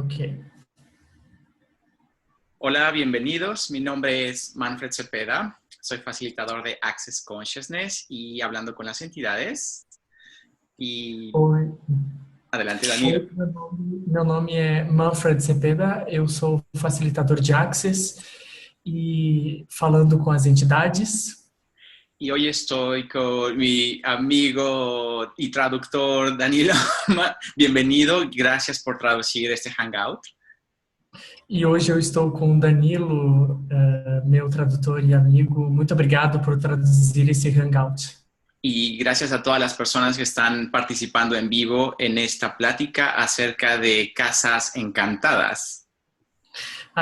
Ok. Hola, bienvenidos. Mi nombre es Manfred Cepeda. Soy facilitador de Access Consciousness y hablando con las entidades. Y Oi. adelante, Oi, Danilo. meu nome é Manfred Cepeda, eu sou facilitador de Access e falando com as entidades. Y hoy estoy con mi amigo y traductor Danilo. Bienvenido. Gracias por traducir este Hangout. E hoje eu estou com o Danilo, meu tradutor e amigo. Muito obrigado por traduzir esse Hangout. Y gracias a todas las personas que están participando en vivo en esta plática acerca de casas encantadas.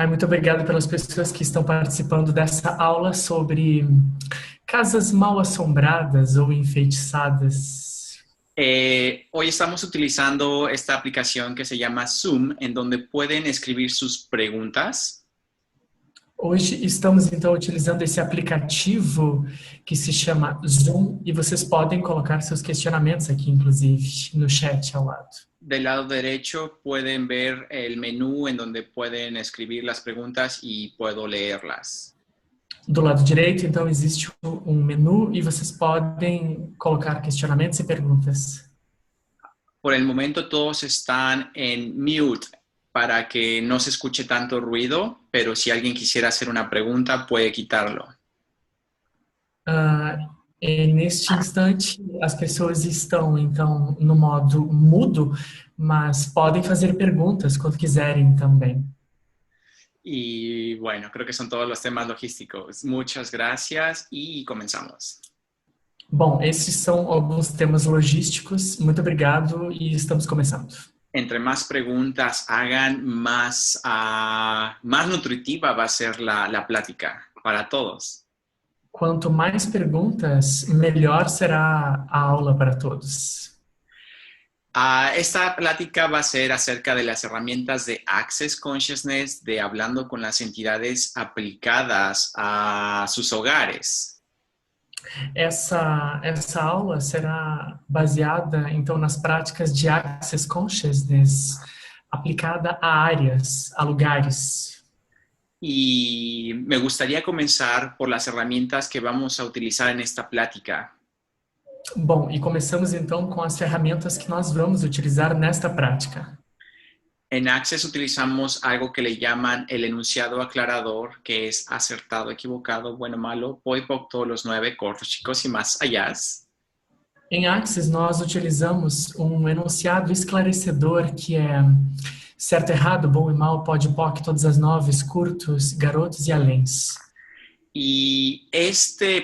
Muito obrigado pelas pessoas que estão participando dessa aula sobre casas mal assombradas ou enfeitiçadas. Hoy estamos utilizando esta aplicación que se llama Zoom, en donde pueden escribir sus preguntas. Hoje estamos então utilizando esse aplicativo que se chama Zoom e vocês podem colocar seus questionamentos aqui, inclusive, no chat ao lado. Del lado derecho pueden ver el menú en donde pueden escribir las preguntas y puedo leerlas. Do lado direito, então, existe um menu e vocês podem colocar questionamentos e perguntas. Por el momento todos están en mute para que no se escuche tanto ruido, pero si alguien quisiera hacer una pregunta puede quitarlo. Neste instante, as pessoas estão, então, no modo mudo, mas podem fazer perguntas quando quiserem também. Y bueno, creo que son todos los temas logísticos. Muchas gracias y comenzamos. Bom, esses são alguns temas logísticos. Muito obrigado e estamos começando. Entre más preguntas hagan, más nutritiva va a ser la plática para todos. Quanto mais perguntas, melhor será a aula para todos. Esta plática va a ser acerca de las herramientas de Access Consciousness, de hablando con las entidades aplicadas a sus hogares. Essa aula será baseada, então, nas práticas de Access Consciousness aplicada a áreas, a lugares. Y me gustaría comenzar por las herramientas que vamos a utilizar en esta plática. Bom, e começamos então com as ferramentas que nós vamos utilizar nesta prática. En Access utilizamos algo que le llaman el enunciado aclarador, que es acertado, equivocado, bueno, malo, POIPOC, todos los 9, cortos, chicos y más allá. Em Access nós utilizamos um enunciado esclarecedor que é certo, errado, bom e mal, pode, POC, todas as 9, curtos, garotos e aléns. Y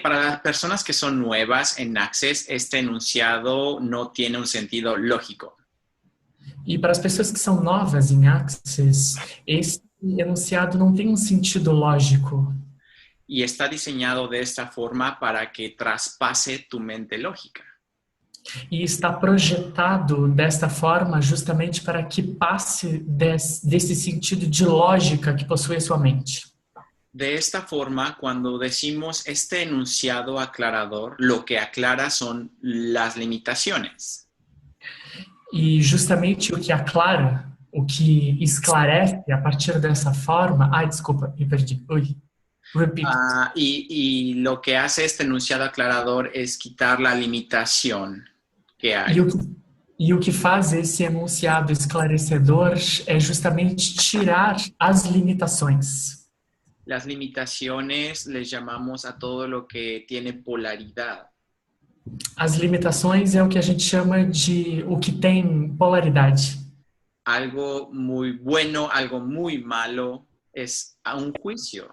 para las personas que son nuevas en Access, este enunciado no tiene un sentido lógico. E para as pessoas que são novas em Access, esse enunciado não tem um sentido lógico. Y está diseñado de esta forma para que traspase tu mente lógica. E está projetado desta forma justamente para que passe desse sentido de lógica que possui a sua mente. De esta forma, cuando decimos este enunciado aclarador, lo que aclara son las limitaciones. E justamente o que aclara, o que esclarece a partir dessa forma... desculpa, me perdi. Repito. Y lo que hace este enunciado aclarador es quitar la limitación que hay. E o que faz esse enunciado esclarecedor é justamente tirar as limitações. Las limitaciones les llamamos a todo lo que tiene polaridad. As limitações é o que a gente chama de o que tem polaridade. Algo muy bueno, algo muy malo es a un juicio.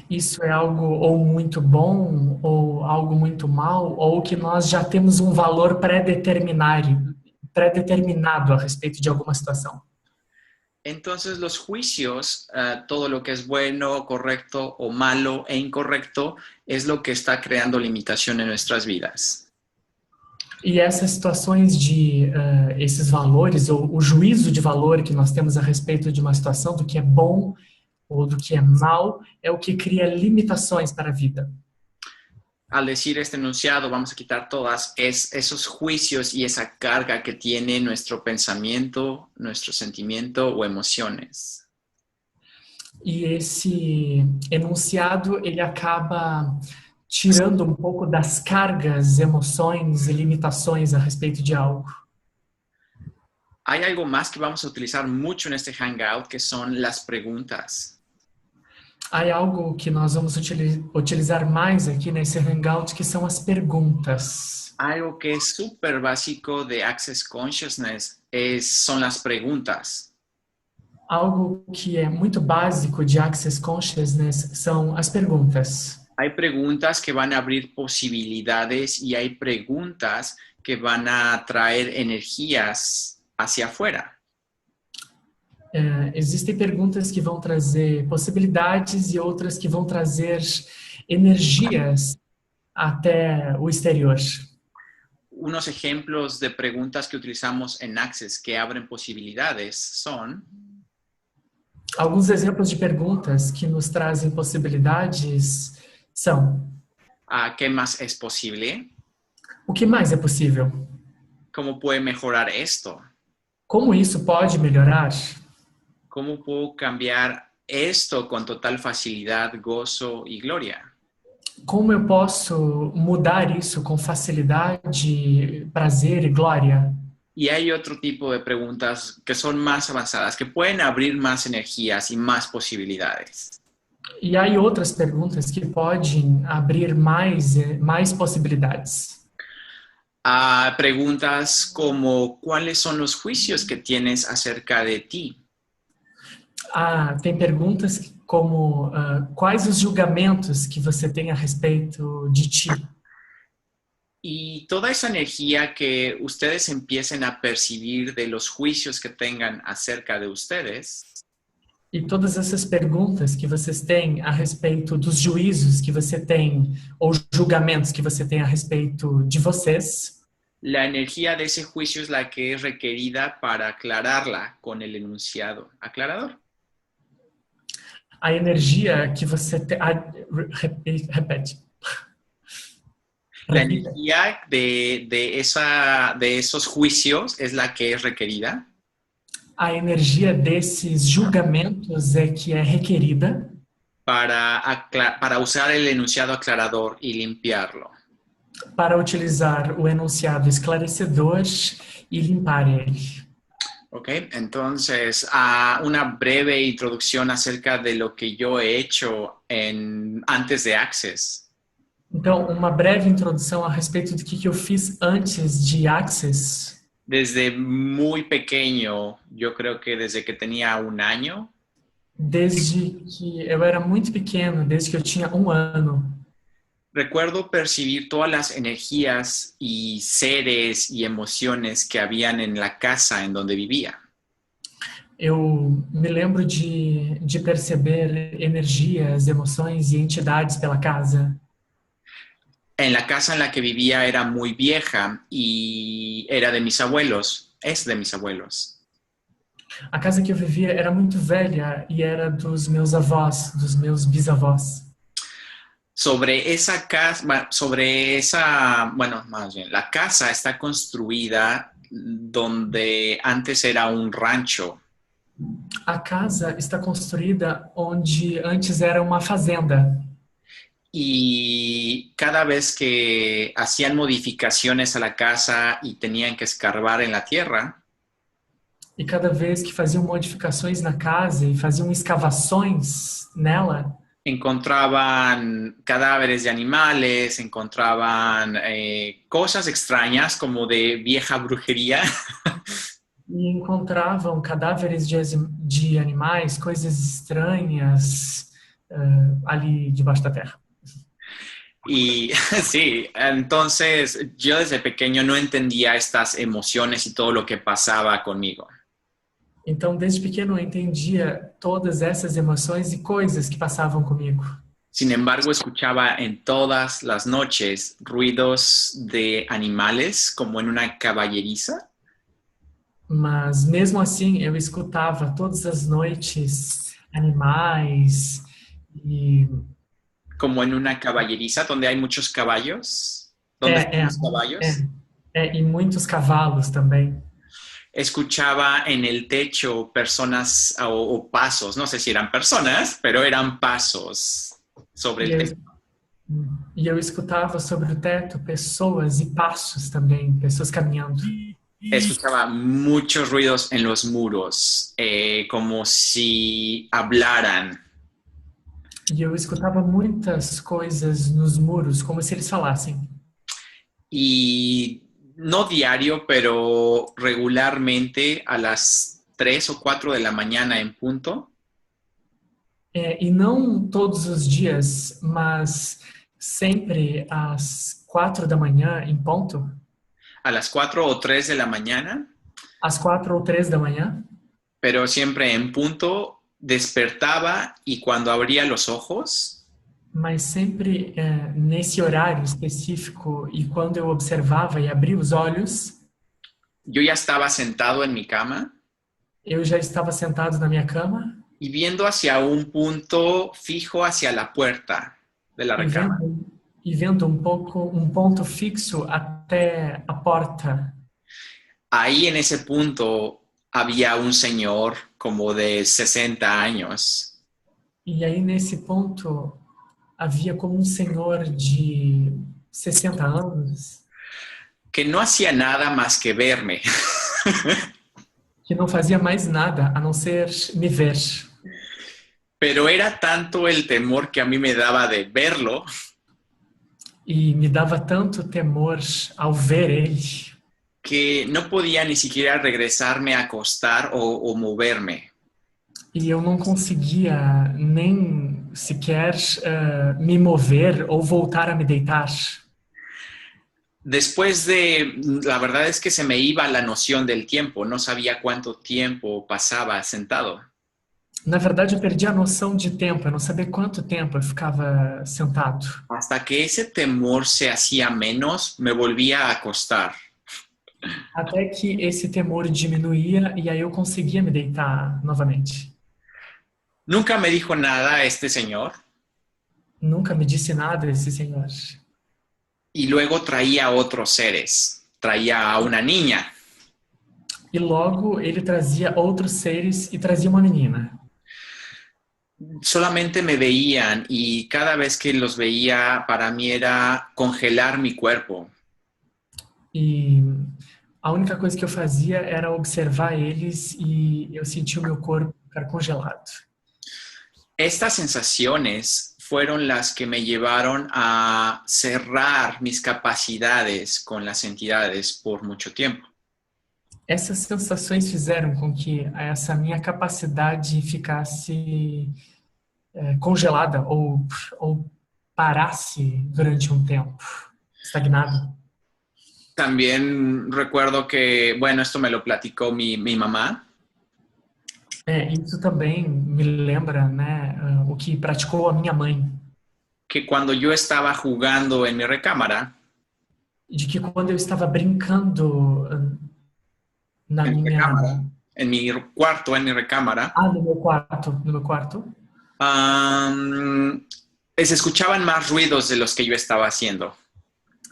Isso é algo ou muito bom ou algo muito mal, ou que nós já temos um valor pré-determinado a respeito de alguma situação. Entonces los juicios, todo lo que es bueno, correcto o malo e incorrecto, es lo que está creando limitación en nuestras vidas. E essas situações de esses valores, ou o juízo de valor que nós temos a respeito de uma situação, do que é bom ou do que é mal, é o que cria limitações para a vida. al decir este enunciado, vamos a quitar todas, es esos juicios y esa carga que tiene nuestro pensamiento, nuestro sentimiento o emociones. E esse enunciado, ele acaba tirando um pouco das cargas, emoções e limitações a respeito de algo. Hay algo más que vamos a utilizar mucho en este Hangout, que son las preguntas. Há algo que nós vamos utilizar mais aqui nesse Hangout, que são as perguntas. Algo que es súper básico de Access Consciousness son las preguntas. Algo que é muito básico de Access Consciousness são as perguntas. Hay preguntas que van a abrir posibilidades y hay preguntas que van a traer energías hacia afuera. Existem perguntas que vão trazer possibilidades e outras que vão trazer energias até o exterior. Unos ejemplos de preguntas que utilizamos en Access que abren posibilidades son... Alguns exemplos de perguntas que nos trazem possibilidades são: ¿qué más es posible? o que mais é possível? ¿Cómo puede mejorar esto? Como isso pode melhorar? ¿Cómo puedo cambiar esto con total facilidad, gozo y gloria? Como eu posso mudar isso com facilidade, prazer e glória? Y hay otro tipo de preguntas que son más avanzadas, que pueden abrir más energías y más posibilidades. E há outras perguntas que podem abrir mais possibilidades. Preguntas como, ¿cuáles son los juicios que tienes acerca de ti? Tem perguntas como, quais os julgamentos que você tem a respeito de ti? Y toda esa energía que ustedes empiecen a percibir de los juicios que tengan acerca de ustedes. E todas essas perguntas que vocês têm a respeito dos juízos que você tem, ou julgamentos que você tem a respeito de vocês. La energía de ese juicio es la que es requerida para aclararla con el enunciado aclarador. A energia que você tem... repete. La energía de esos juicios es la que es requerida. A energia desses julgamentos é que é requerida para usar el enunciado aclarador y limpiarlo. Para utilizar o enunciado esclarecedor e limpar ele. Ok, entonces una breve introducción acerca de lo que yo he hecho antes de Access. Então, uma breve introdução a respeito do que eu fiz antes de Access. Desde muy pequeño, yo creo que desde que tenía 1 año. Desde que eu era muito pequeno, desde que eu tinha 1 ano. Recuerdo percibir todas las energías y seres y emociones que habían en la casa en donde vivía. Eu me lembro de perceber energias, emoções e entidades pela casa. En la casa en la que vivía era muy vieja y era de mis abuelos, es de mis abuelos. A casa que eu vivia era muito velha e era dos meus avós, dos meus bisavós. Más bien, la casa está construida donde antes era un rancho. A casa está construída onde antes era uma fazenda. Y cada vez que hacían modificaciones a la casa y tenían que escarbar en la tierra, e cada vez que faziam modificações na casa e faziam escavações nela, encontraban cadáveres de animales, encontraban cosas extrañas como de vieja brujería. E encontravam cadáveres de animais, coisas estranhas ali debaixo da terra. Y sí, entonces yo desde pequeño no entendía estas emociones y todo lo que pasaba conmigo. Então, desde pequeno, eu entendia todas essas emoções e coisas que passavam comigo. Sin embargo, escuchaba en todas las noches ruidos de animales como en una caballeriza. Mas, mesmo assim, eu escutava todas as noites animais e como en una caballeriza donde hay muchos caballos, donde É, están é, los caballos. é. E muitos cavalos também. Escuchaba en el techo personas o pasos, no sé si eran personas, pero eran pasos sobre E el eu, techo. e eu escutava sobre o teto pessoas e passos também, pessoas caminhando. Escuchaba muchos ruidos en los muros, como si hablaran. E eu escutava muitas coisas nos muros, como se eles falassem. Y no diario, pero regularmente a las 3 o 4 de la mañana en punto, E não todos os dias, mas sempre às 4 da manhã, em ponto, a las 4 o 3 de la mañana, às 4 ou 3 da manhã, pero siempre en punto, despertaba y cuando abría los ojos, mas sempre nesse horário específico, e quando eu observava e abria os olhos, yo ya estaba sentado en mi cama eu já estava sentado na minha cama y viendo hacia un punto fijo hacia la puerta de la e recámara. vendo um ponto fixo até a porta. Ahí en ese punto había un señor como de 60 años E aí nesse ponto havia como um senhor de 60 anos que no hacía nada más que verme. que não fazia mais nada a não ser me ver. Pero era tanto el temor que a mí me daba de verlo E me dava tanto temor ao ver ele que no podía ni siquiera regresarme a acostar o moverme. e eu não conseguia nem sequer me mover ou voltar a me deitar. La verdad es que se me iba la noción del tiempo, no sabía cuánto tiempo pasaba sentado. Na verdade, eu perdi a noção de tempo, eu não sabia quanto tempo eu ficava sentado. Hasta que ese temor se hacía menos, me volvía a acostar. Até que esse temor diminuía e aí eu conseguia me deitar novamente. Nunca me dijo nada este señor Nunca me disse nada esse senhor. y luego traía otros seres, traía a una niña. E logo ele trazia outros seres e trazia uma menina. Solamente me veían y cada vez que los veía para mí era congelar mi cuerpo. E a única coisa que eu fazia era observar eles e eu sentia o meu corpo ficar congelado. Estas sensaciones fueron las que me llevaron a cerrar mis capacidades con las entidades por mucho tiempo. Essas sensações fizeram com que essa minha capacidade ficasse congelada ou parasse durante um tempo, estagnada. También recuerdo que, bueno, esto me lo platicó mi mamá, Isso também me lembra, né, o que praticou a minha mãe, que cuando yo estaba jugando en mi recámara, de que quando eu estava brincando na en mi minha recámara, en mi cuarto, en mi recámara, no meu quarto, se escuchaban más ruidos de los que yo estaba haciendo.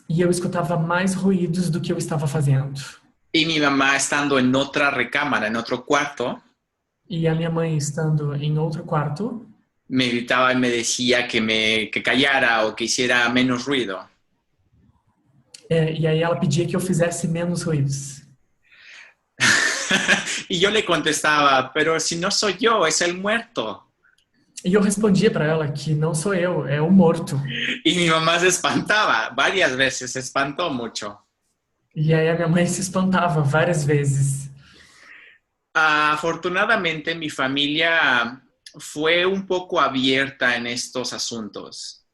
e eu escutava mais ruídos do que eu estava fazendo. Y mi mamá estando en otra recámara, en otro cuarto, E a minha mãe estando em outro quarto, me gritaba y me decía que callara o que hiciera menos ruido. e aí ela pedia que eu fizesse menos ruídos. Y yo le contestaba, pero si no soy yo, es el muerto. E eu respondia para ela que não sou eu, é o morto. Y mi mamá se espantaba, varias veces, se espantó mucho. E aí a minha mãe se espantava várias vezes. Afortunadamente, mi familia fue un poco abierta en estos asuntos.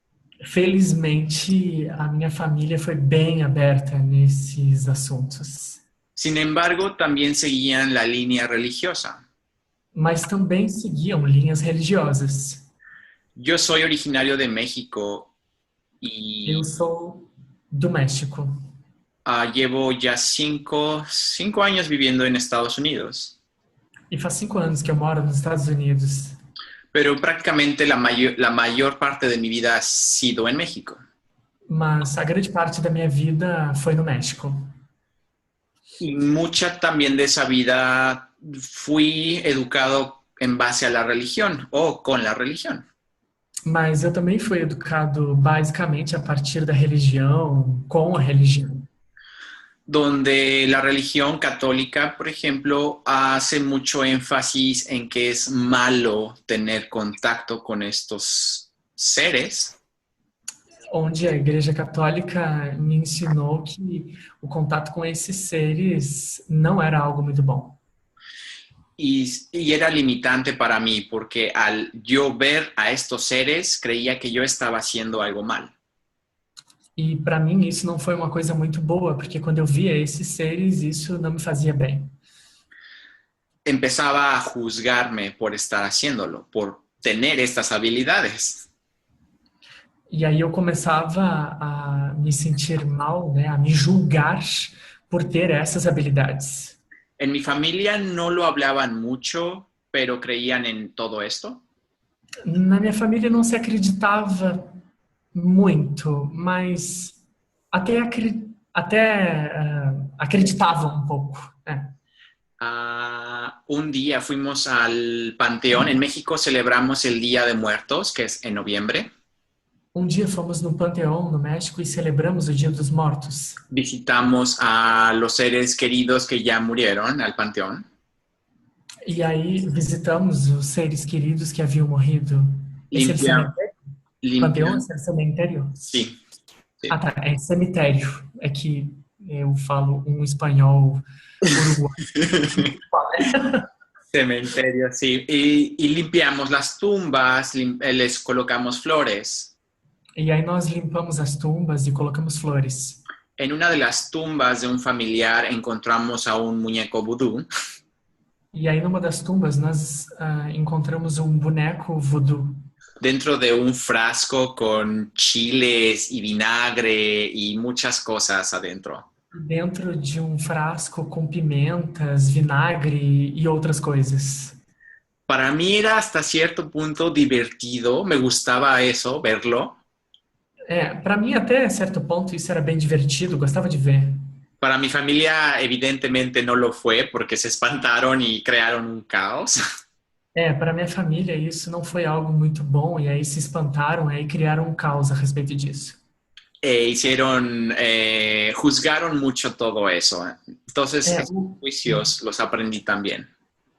Felizmente, a minha família foi bem aberta nesses assuntos. Sin embargo, también seguían la línea religiosa. Mas também seguiam linhas religiosas. Yo soy originario de México y Eu sou do México. llevo ya cinco años viviendo en Estados Unidos. E faz 5 anos que eu moro nos Estados Unidos. pero prácticamente la mayor parte de mi vida ha sido en México. Mas a grande parte da minha vida foi no México. Y mucha también de esa vida fui educado en base a la religión o con la religión. Mas eu também fui educado basicamente a partir da religião, com a religião. Donde la religión católica, por ejemplo, hace mucho énfasis en que es malo tener contacto con estos seres, Onde a Igreja Católica me ensinou que o contato com esses seres não era algo muito bom. y era limitante para mí porque al yo ver a estos seres creía que yo estaba haciendo algo mal. E para mim isso não foi uma coisa muito boa, porque quando eu via esses seres, isso não me fazia bem. Empezaba a juzgarme por estar haciéndolo, por tener estas habilidades. E aí eu começava a me sentir mal, né, a me julgar por ter essas habilidades. En mi familia no lo hablaban mucho, pero creían en todo esto. Na minha família não se acreditava muito, mas acreditava um pouco. Né? Un día fuimos al Panteón. En México celebramos el Día de Muertos, que es en noviembre. Um dia fomos no Panteão, no México, e celebramos o Dia dos Mortos. Visitamos a los seres queridos que ya murieron al Panteón. E aí visitamos os seres queridos que haviam morrido. Esse Limpia- Panteão é cemitério? Sí. Sí. Ah, tá. É cemitério. É que eu falo um espanhol uruguaio. Cementerio, sí. Y limpiamos las tumbas, les colocamos flores. E aí nós limpamos as tumbas e colocamos flores. En una de las tumbas de un familiar encontramos a un muñeco vudú. E aí numa das tumbas nós encontramos um boneco voodoo. Dentro de un frasco con chiles y vinagre y muchas cosas adentro. Dentro de um frasco com pimentas, vinagre e outras coisas. Para mí era hasta cierto punto divertido, me gustaba eso, verlo. Para mim até certo ponto isso era bem divertido, gostava de ver. Para mi familia evidentemente no lo fue porque se espantaron y crearon un caos. Para minha família isso não foi algo muito bom e aí se espantaram e aí criaram um caos a respeito disso. Juzgaron mucho todo eso. Entonces, esos juicios los aprendí también.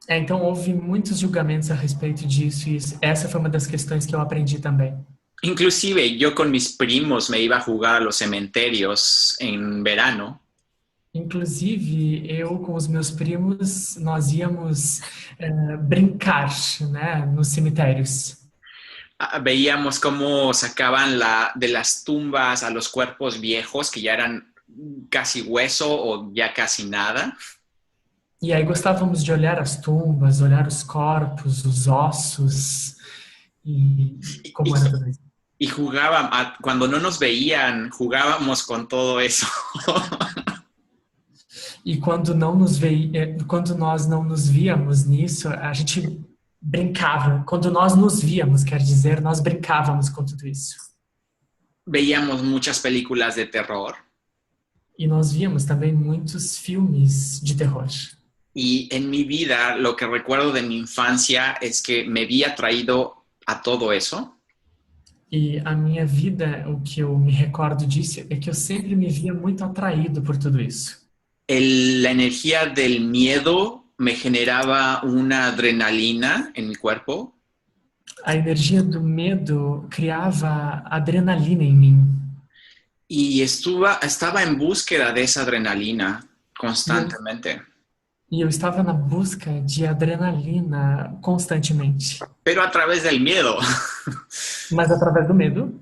Então houve muitos julgamentos a respeito disso e essa foi uma das questões que eu aprendi também. Inclusive, yo con mis primos me iba a jugar a los cementerios en verano. Inclusive, eu com os meus primos, nós íamos brincar, né, nos cemitérios. Veíamos cómo sacaban de las tumbas a los cuerpos viejos que ya eran casi hueso o ya casi nada. E aí gostávamos de olhar as tumbas, olhar os corpos, os ossos e como era tudo isso. Y jugábamos, cuando no nos veían, jugábamos con todo eso. E quando nós não nos víamos nisso, a gente brincava. Quando nós nos víamos, quer dizer, nós brincávamos com tudo isso. Veíamos muchas películas de terror. E nós víamos também muitos filmes de terror. Y en mi vida, lo que recuerdo de mi infancia es que me vi atraído a todo eso. E a minha vida, o que eu me recordo disso é que eu sempre me via muito atraído por tudo isso. La energía del miedo me generaba una adrenalina en mi cuerpo. A energia do medo criava adrenalina em mim. Y estaba en búsqueda de esa adrenalina constantemente. E eu estava na busca de adrenalina constantemente. Pero a través del miedo. Mas através do medo.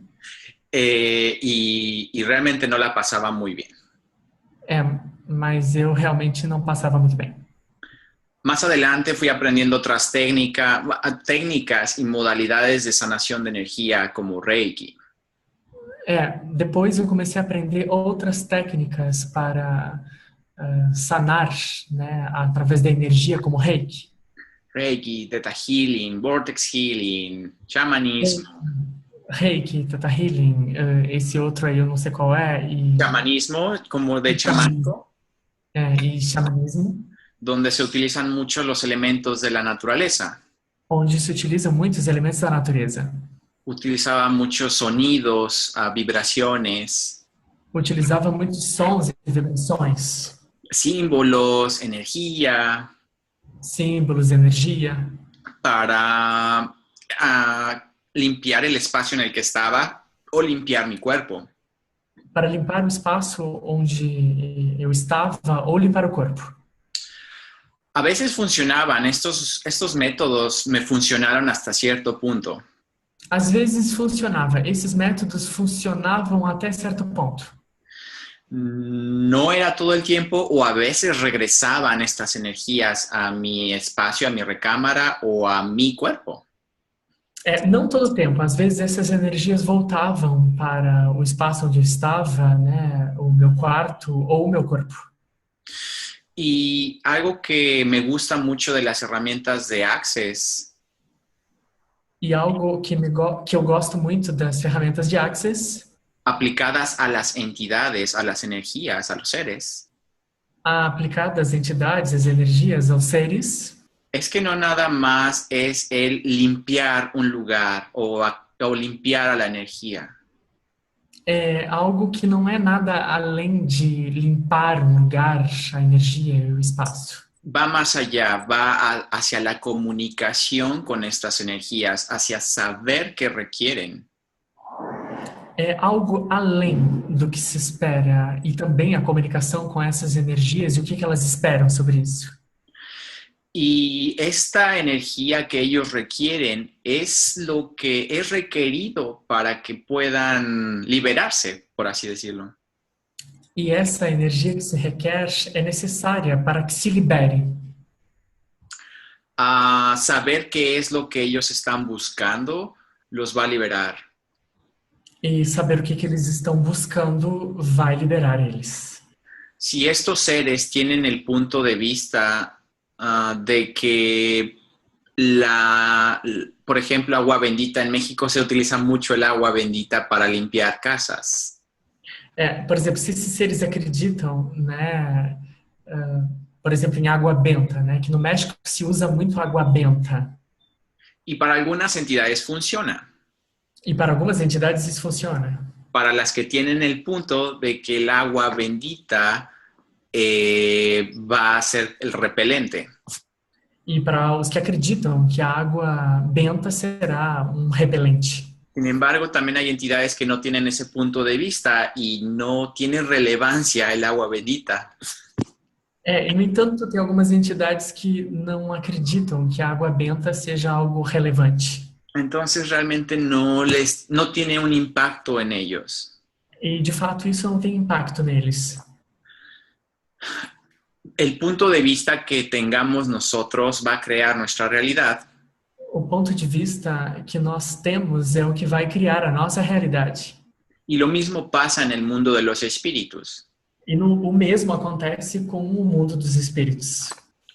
Y realmente no la pasaba muy bien. Mas eu realmente não passava muito bem. Más adelante fui aprendiendo otras técnicas y modalidades de sanación de energía como Reiki. Depois eu comecei a aprender outras técnicas para sanar, né, através da energia, como Reiki. Reiki, Theta Healing, Vortex Healing, Shamanismo. Reiki, Theta Healing, esse outro aí eu não sei qual é, Chamanismo, como de chamánico, e xamanismo, donde se utilizan mucho los elementos de la naturaleza. onde se utilizam muitos elementos da natureza. Utilizaba muchos sonidos, vibraciones, Utilizava muitos sons e vibrações, símbolos, energía, símbolos, energia, para limpiar el espacio en el que estaba o limpiar mi cuerpo. para limpar o espaço onde eu estava ou limpar o corpo. A veces funcionaban, estos métodos me funcionaron hasta cierto punto. Às vezes funcionava, esses métodos funcionavam até certo ponto. No era todo el tiempo o a veces regresaban estas energías a mi espacio, a mi recámara o a mi cuerpo. Não todo o tempo, às vezes essas energias voltavam para o espaço onde eu estava, né, o meu quarto ou o meu corpo. Y algo que me gusta mucho de las herramientas de Access E algo que eu gosto muito das ferramentas de Access, aplicadas a las entidades, a las energías, a los seres, aplicada às entidades, às energias, aos seres, es que no nada más es el limpiar un lugar o limpiar a la energía. é algo que não é nada além de limpar um lugar, a energia e o espaço. Va más allá, va hacia la comunicación con estas energías, hacia saber qué requieren. É algo além do que se espera e também a comunicação com essas energias e o que elas esperam sobre isso. Y esta energía que ellos requieren es lo que es requerido para que puedan liberarse, por así decirlo. E essa energia que se requer é necessária para que se libere. A saber qué es lo que ellos están buscando los va a liberar. E saber o que eles estão buscando vai liberar eles. Si estos seres tienen el punto de vista de que por ejemplo, agua bendita, en México se utiliza mucho el agua bendita para limpiar casas. Por exemplo, se esses seres acreditam, né, por exemplo, em água benta, né, que no México se usa muito água benta. Y para algunas entidades funciona. E para algumas entidades isso funciona. Para las que tienen el punto de que el agua bendita va a ser el repelente. E para os que acreditam que a água benta será um repelente. Sin embargo, también hay entidades que no tienen ese punto de vista y no tiene relevancia el agua bendita. E, no entanto, tem algumas entidades que não acreditam que a água benta seja algo relevante. Entonces, realmente no tiene un impacto en ellos. E, de fato, isso não tem impacto neles. El punto de vista que tengamos nosotros va a crear nuestra realidad. O ponto de vista que nós temos é o que vai criar a nossa realidade. Y lo mismo pasa en el mundo de los espíritus. E o mesmo acontece com o mundo dos espíritos.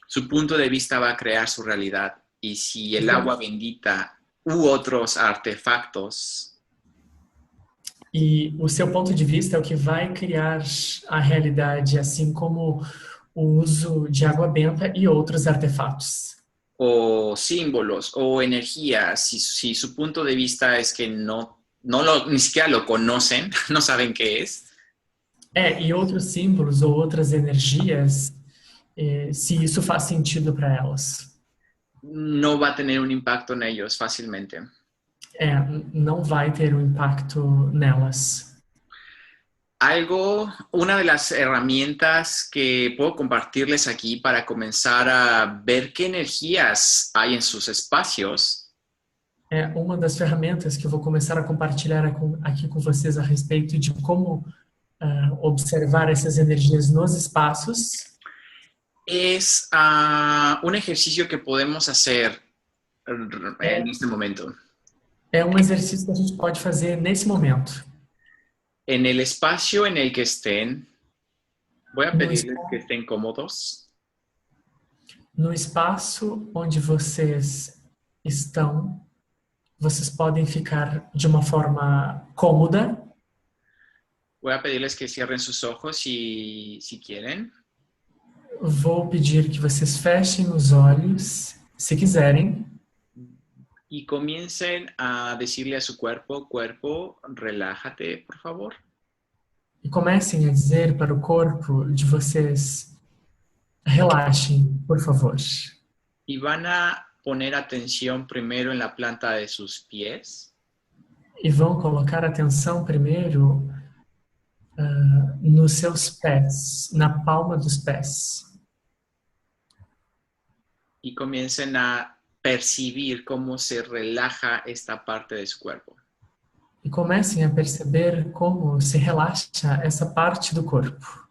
Su punto de vista va a crear su realidad. Y si el agua bendita u otros artefactos E o seu ponto de vista é o que vai criar a realidade, assim como o uso de água benta e outros artefatos. o símbolos o energías, si su punto de vista es que ni siquiera lo conocen, no saben qué es. E outros símbolos ou outras energias, se isso faz sentido para elas. No va a tener un impacto en ellos fácilmente. Não vai ter um impacto nelas. Una de las herramientas que puedo compartirles aquí para comenzar a ver qué energías hay en sus espacios. Uma das ferramentas que eu vou começar a compartilhar aqui com vocês a respeito de como observar essas energias nos espaços. Es un ejercicio que podemos hacer en este momento. É um exercício que a gente pode fazer nesse momento. En el espacio en el que estén, voy a pedirles que estén cómodos. No espaço onde vocês estão, vocês podem ficar de uma forma cômoda. Voy a pedirles que cierren sus ojos si quieren. Vou pedir que vocês fechem os olhos, se quiserem, Y comiencen a decirle a su cuerpo, relájate, por favor. e comecem a dizer para o corpo de vocês: relaxem, por favor. Y van a poner atención primero en la planta de sus pies. E vão colocar atenção primeiro nos seus pés, na palma dos pés. Y comiencen a percibir cómo se relaja esta parte de su cuerpo. E comecem a perceber como se relaxa essa parte do corpo.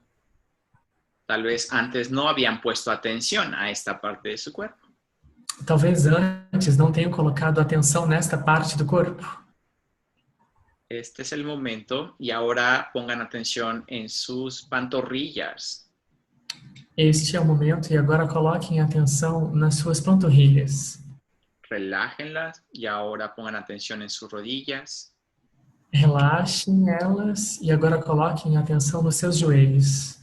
Tal vez antes no habían puesto atención a esta parte de su cuerpo. Talvez antes não tenham colocado atenção nesta parte do corpo. Este es el momento y ahora pongan atención en sus pantorrillas. Este é o momento e agora coloquem atenção nas suas panturrilhas. Relájenlas y ahora pongan atención en sus rodillas. Relaxem elas e agora coloquem atenção nos seus joelhos.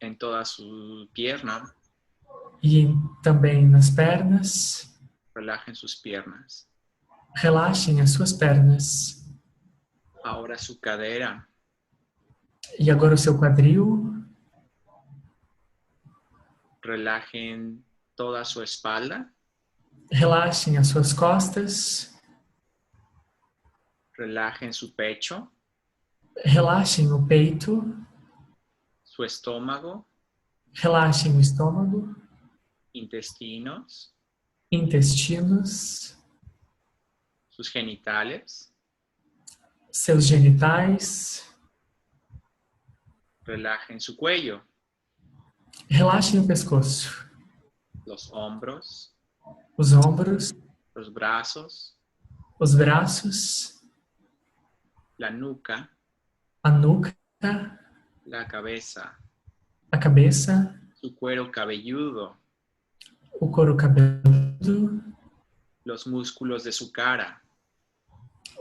En toda su pierna. E também nas pernas. Relajen sus piernas. Relaxem as suas pernas. Ahora su cadera. E agora o seu quadril. Relajen toda su espalda. Relaxem as suas costas. Relajen su pecho. Relaxem o peito. Su estómago. Relaxem o estômago. Intestinos. Intestinos. Sus genitales. Seus genitais. Relajen su cuello. Relaxem o pescoço. Los hombros. Os ombros. Los brazos. Os braços. La nuca. A nuca. La cabeza. A cabeça. Su cuero cabelludo. O couro cabeludo. Los músculos de su cara.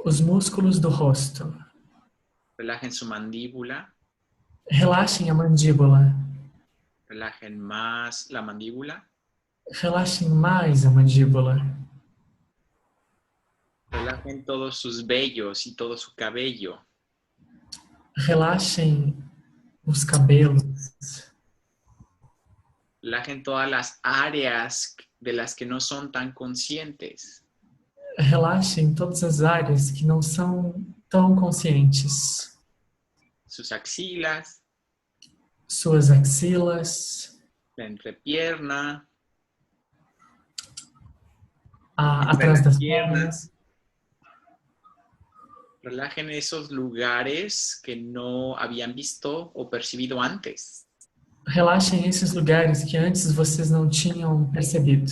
Os músculos do rosto. Relajen su mandíbula. Relaxem a mandíbula. Relajen más la mandíbula. Relaxem mais a mandíbula. Relajen todos sus vellos y todo su cabello. Relaxem os cabelos. Relajen todas las áreas de las que no son tan conscientes. Relaxem todas as áreas que não são tão conscientes. Sus axilas. Suas axilas. La entrepierna. Atrás das pernas. Relajen esos lugares que no habían visto o percibido antes. Relaxem esses lugares que antes vocês não tinham percebido.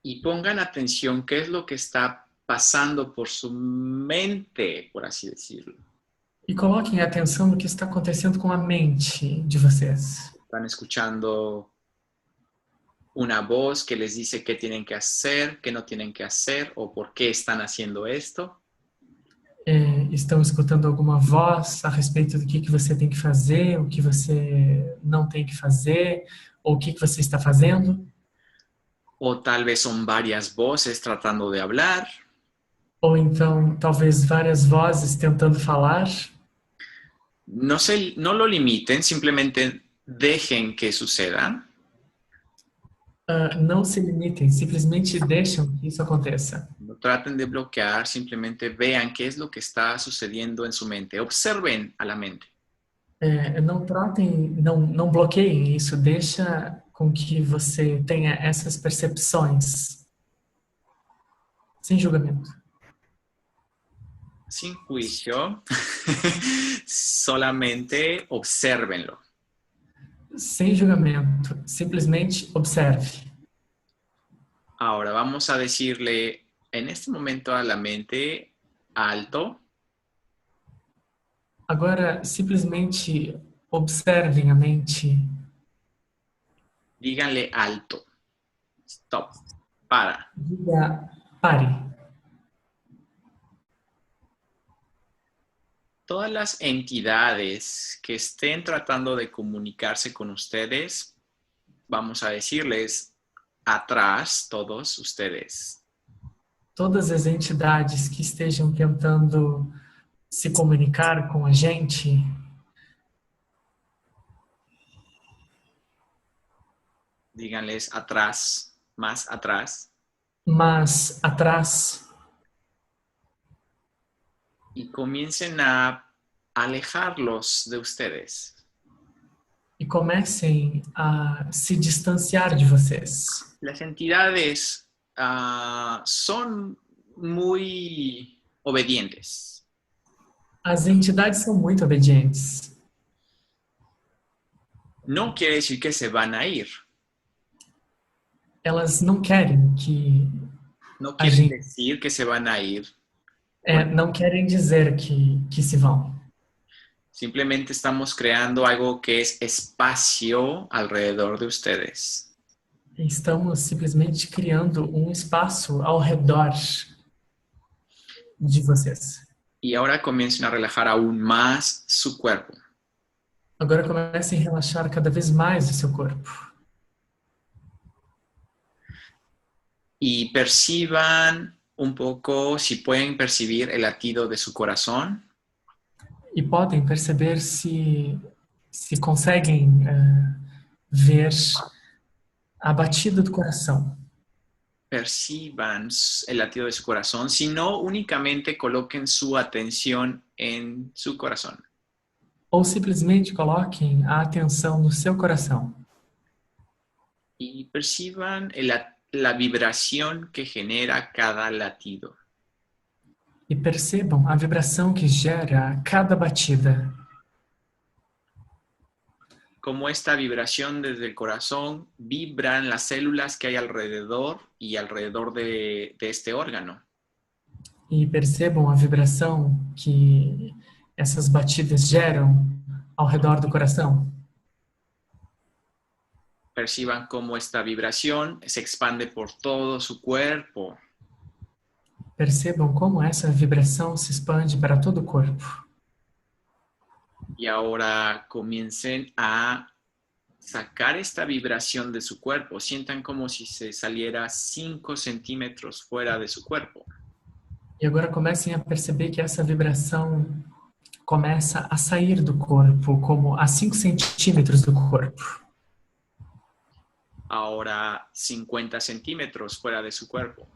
Y pongan atención qué es lo que está pasando por su mente, por así decirlo. E coloquem atenção no que está acontecendo com a mente de vocês. Están escuchando una voz que les dice qué tienen que hacer, qué no tienen que hacer o por qué están haciendo esto. Estão escutando alguma voz a respeito do que você tem que fazer, o que você não tem que fazer, ou o que você está fazendo. O tal vez son varias voces tratando de hablar. Ou então, talvez várias vozes tentando falar. No lo limiten, simplemente dejen que suceda. Não se limitem, simplesmente deixem que isso aconteça. No traten de bloquear, simplemente vean qué es lo que está sucediendo en su mente. Observen a la mente. Não tratem, não bloqueiem isso, deixa com que você tenha essas percepções. Sem julgamento. Sin juicio, solamente obsérvenlo. Sem julgamento, simplesmente observe. Ahora vamos a decirle en este momento a la mente alto. Agora, simplesmente observem a mente Díganle alto. Stop. Para. Diga pare. Todas las entidades que estén tratando de comunicarse con ustedes, vamos a decirles atrás, todos ustedes. Todas as entidades que estejam tentando se comunicar com a gente, Díganles atrás, más atrás. mas atrás, Y comiencen a alejarlos de ustedes. e comecem a se distanciar de vocês. Las entidades son muy obedientes. As entidades são muito obedientes. No quiere decir que se van a ir. Elas não querem que No a quiere gente, decir que se van a ir. não querem dizer que se vão. Simplemente estamos creando algo que es espacio alrededor de ustedes. Estamos simplesmente criando um espaço ao redor de vocês. Y ahora comiencen a relajar aún más su cuerpo. Agora comecem a relaxar cada vez mais o seu corpo. Y perciban un poco, si pueden percibir el latido de su corazón. E podem perceber se conseguem ver a batida do coração. Perciban el latido de su corazón, sino únicamente coloquen su atención en su corazón. Ou simplesmente coloquem a atenção no seu coração. Y perciban la vibración que genera cada latido. E percebam a vibração que gera cada batida. Como esta vibración desde el corazón vibran las células que hay alrededor y alrededor de este órgano. E percebam a vibração que essas batidas geram ao redor do coração. Perciban cómo esta vibración se expande por todo su cuerpo. Percebam como essa vibração se expande para todo o corpo. Y ahora comiencen a sacar esta vibración de su cuerpo. Sientan como si se saliera 5 centímetros fuera de su cuerpo. E agora comecem a perceber que essa vibração começa a sair do corpo, como a 5 centímetros do corpo. Ahora 50 centímetros fuera de su cuerpo.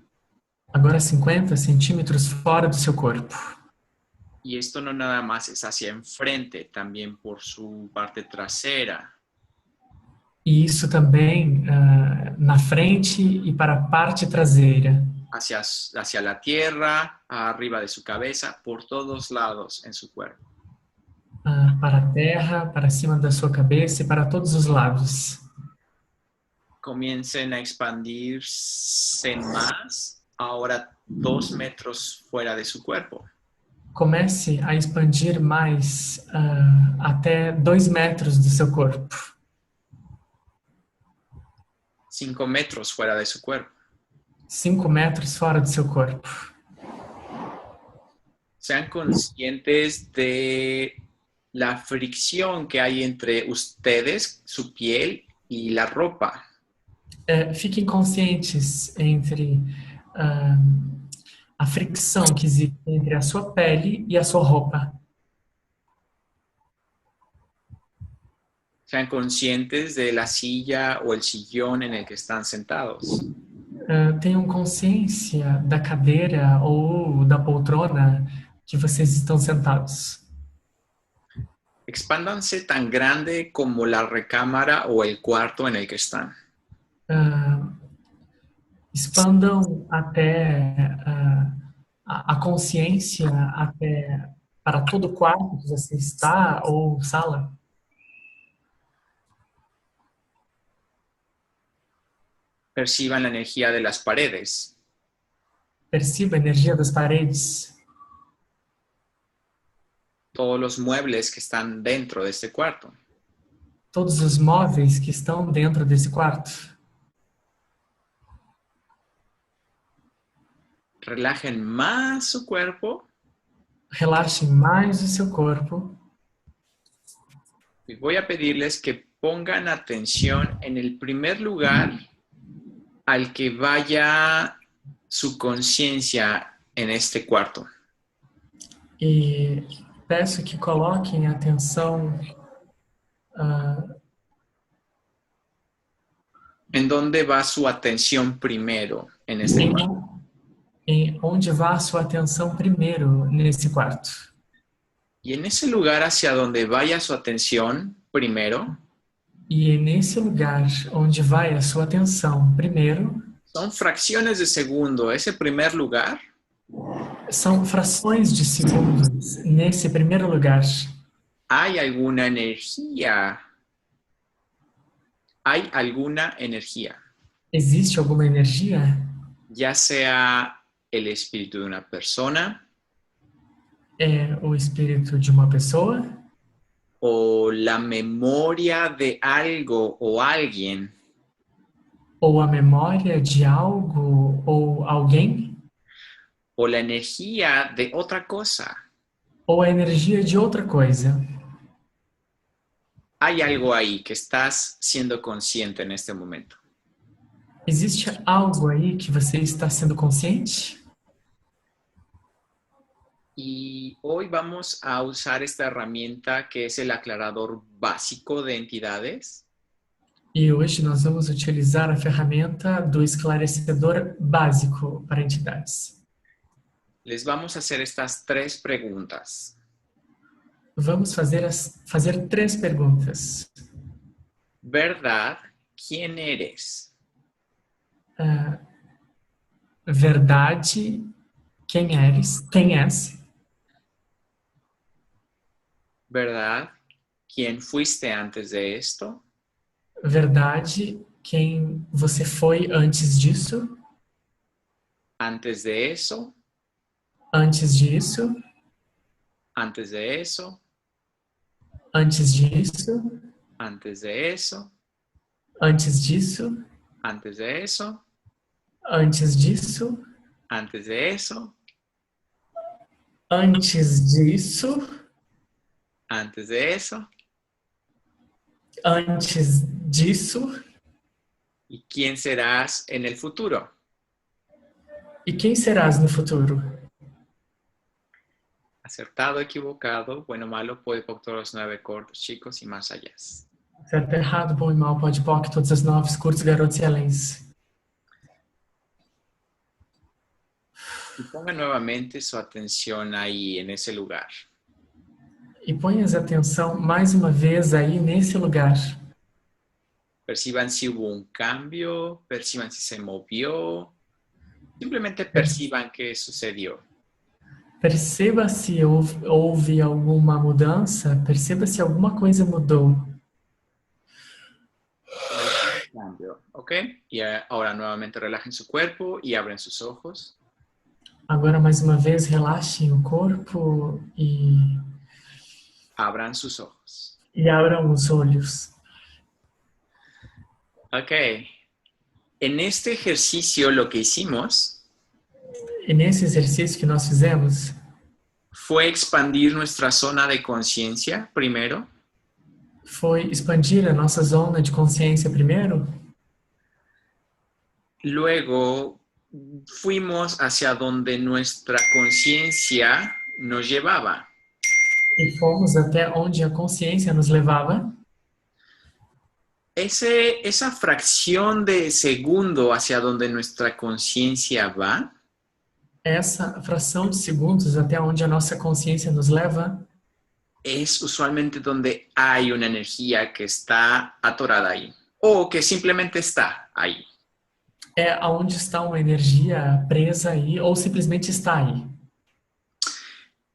Agora 50 centímetros fora do seu corpo. Y esto no nada más es hacia enfrente, también por su parte trasera. E isso também na frente e para a parte traseira. Hacia la tierra, arriba de su cabeza, por todos lados en su cuerpo. Para a terra, para cima da sua cabeça e para todos os lados. Comiencen a expandirse más, ahora 2 metros fuera de su cuerpo. Comece a expandir mais até 2 metros do seu corpo. 5 metros fuera de su cuerpo. 5 metros fora do seu corpo. Sean conscientes de la fricción que hay entre ustedes, su piel y la ropa. Fiquem conscientes entre a fricção que existe entre a sua pele e a sua roupa. Sean conscientes de la silla o el sillón en el que están sentados. Tenham consciência da cadeira ou da poltrona que vocês estão sentados. Expándanse tan grande como la recámara o el cuarto en el que están. Expandam até a consciência até para todo o quarto que você está ou sala. Perciban la energía de las paredes. Perciba a energia das paredes. Todos los muebles que están dentro de este cuarto. todos os móveis que estão dentro desse quarto. Relajen más su cuerpo. Relaxem mais o seu corpo. Y voy a pedirles que pongan atención en el primer lugar al que vaya su conciencia en este cuarto. E peço que coloquem atenção ¿En dónde va su atención primero en este cuarto? em onde vá a sua atenção primeiro nesse quarto. Y en ese lugar hacia donde vaya su atención primero, E nesse lugar onde vai a sua atenção primeiro, son fracciones de segundo. Ese primer lugar são frações de segundos nesse primeiro lugar. hay alguna energía. Hay alguna energía. Existe alguma energia? Ya sea el espíritu de una persona, É o espírito de uma pessoa? o la memoria de algo o alguien, Ou a memória de algo ou alguém? o la energía de otra cosa. Ou a energia de outra coisa? Hay algo ahí que estás siendo consciente en este momento. Existe algo aí que você está sendo consciente? Y hoy vamos a usar esta herramienta que es el aclarador básico de entidades. E hoje nós vamos utilizar a ferramenta do esclarecedor básico para entidades. Les vamos a hacer estas 3 preguntas. Vamos fazer 3 perguntas. ¿Verdad? ¿Quién eres? Verdade, quem eres? Quem és? ¿Verdad? ¿Quién fuiste antes de esto? Verdade, quem você foi antes disso? ¿Antes de eso? Antes disso? ¿Antes de eso? Antes disso? ¿Antes de eso? Antes disso? ¿Antes de eso? Antes disso? ¿Antes de eso? Antes disso? ¿Antes de eso? Antes disso? ¿Y quién serás en el futuro? E quem serás no futuro? Acertado, equivocado, bueno, malo, pode, por todos los 9 cortos, chicos y más allá. Certo, errado, bom e mal, pode, POC, todas as 9, curtos, garotos e aléns. Y ponga nuevamente su atención ahí, en ese lugar. E ponhas atenção mais uma vez aí nesse lugar. Perciban si hubo un cambio, perciban si se movió, simplemente perciban qué sucedió. Perceba se houve alguma mudança, perceba se alguma coisa mudou. Cambio, ¿ok? Y ahora nuevamente relajen su cuerpo y abren sus ojos. Agora, mais uma vez, relaxem o corpo e Abran sus ojos. abram os olhos. Ok. En este ejercicio lo que hicimos E nesse exercício que nós fizemos, fue expandir nuestra zona de conciencia primero. foi expandir a nossa zona de consciência primeiro. Luego fuimos hacia donde nuestra conciencia nos llevaba. E fomos até onde a consciência nos levava. Esa fracción de segundo hacia donde nuestra conciencia va Essa fração de segundos até onde a nossa consciência nos leva es usualmente donde hay una energía que está atorada ahí o que simplemente está ahí. é aonde está uma energia presa aí ou simplesmente está aí.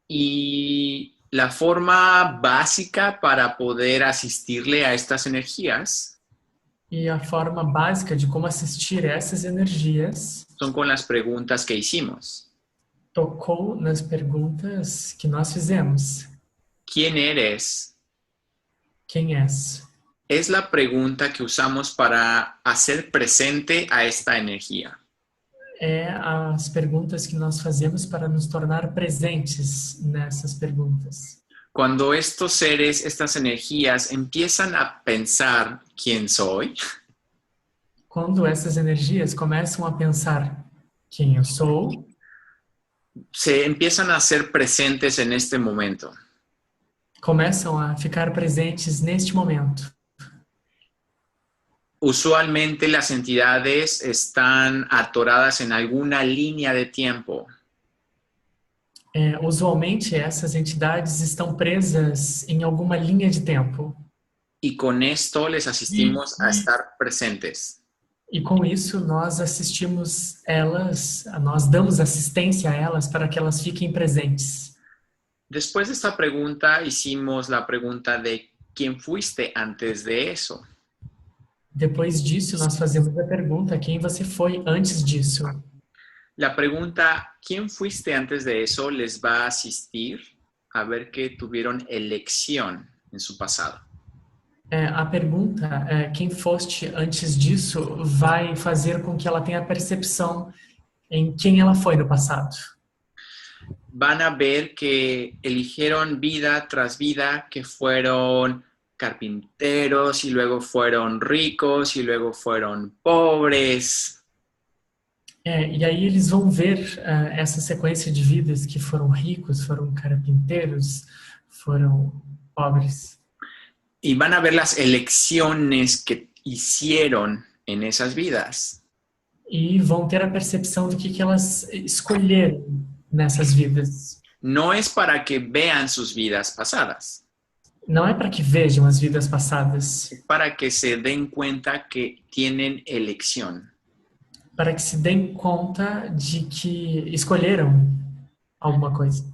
Y la forma básica para poder asistirle a estas energías E a forma básica de como assistir essas energias son con las preguntas que hicimos. tocou nas perguntas que nós fizemos. ¿Quién eres? Quem és? es la pregunta que usamos para hacer presente a esta energía. É as perguntas que nós fazemos para nos tornar presentes nessas perguntas. Cuando estos seres, estas energías empiezan a pensar quién soy, Quando essas energias começam a pensar quem eu sou, se empiezan a ser presentes en este momento. começam a ficar presentes neste momento. Usualmente las entidades están atoradas en alguna línea de tiempo. Usualmente, essas entidades estão presas em alguma linha de tempo. Y con esto les asistimos a estar presentes. E com isso, nós assistimos elas, nós damos assistência a elas para que elas fiquem presentes. Después de esta pregunta, hicimos la pregunta de ¿quién fuiste antes de eso? Depois disso, nós fazemos a pergunta: quem você foi antes disso? La pregunta ¿quién fuiste antes de eso? Les va a asistir a ver que tuvieron elección en su pasado. A pergunta, quem foste antes disso, vai fazer com que ela tenha percepção em quem ela foi no passado. Van a ver que eligieron vida tras vida, que fueron carpinteros y luego fueron ricos y luego fueron pobres. E aí eles vão ver essa sequência de vidas que foram ricos, foram carpinteiros, foram pobres. Y van a ver las elecciones que hicieron en esas vidas. E vão ter a percepção do que elas escolheram nessas vidas. No es para que vean sus vidas pasadas, Não é para que vejam as vidas passadas, es para que se den cuenta que tienen elección. para que se deem conta de que escolheram alguma coisa.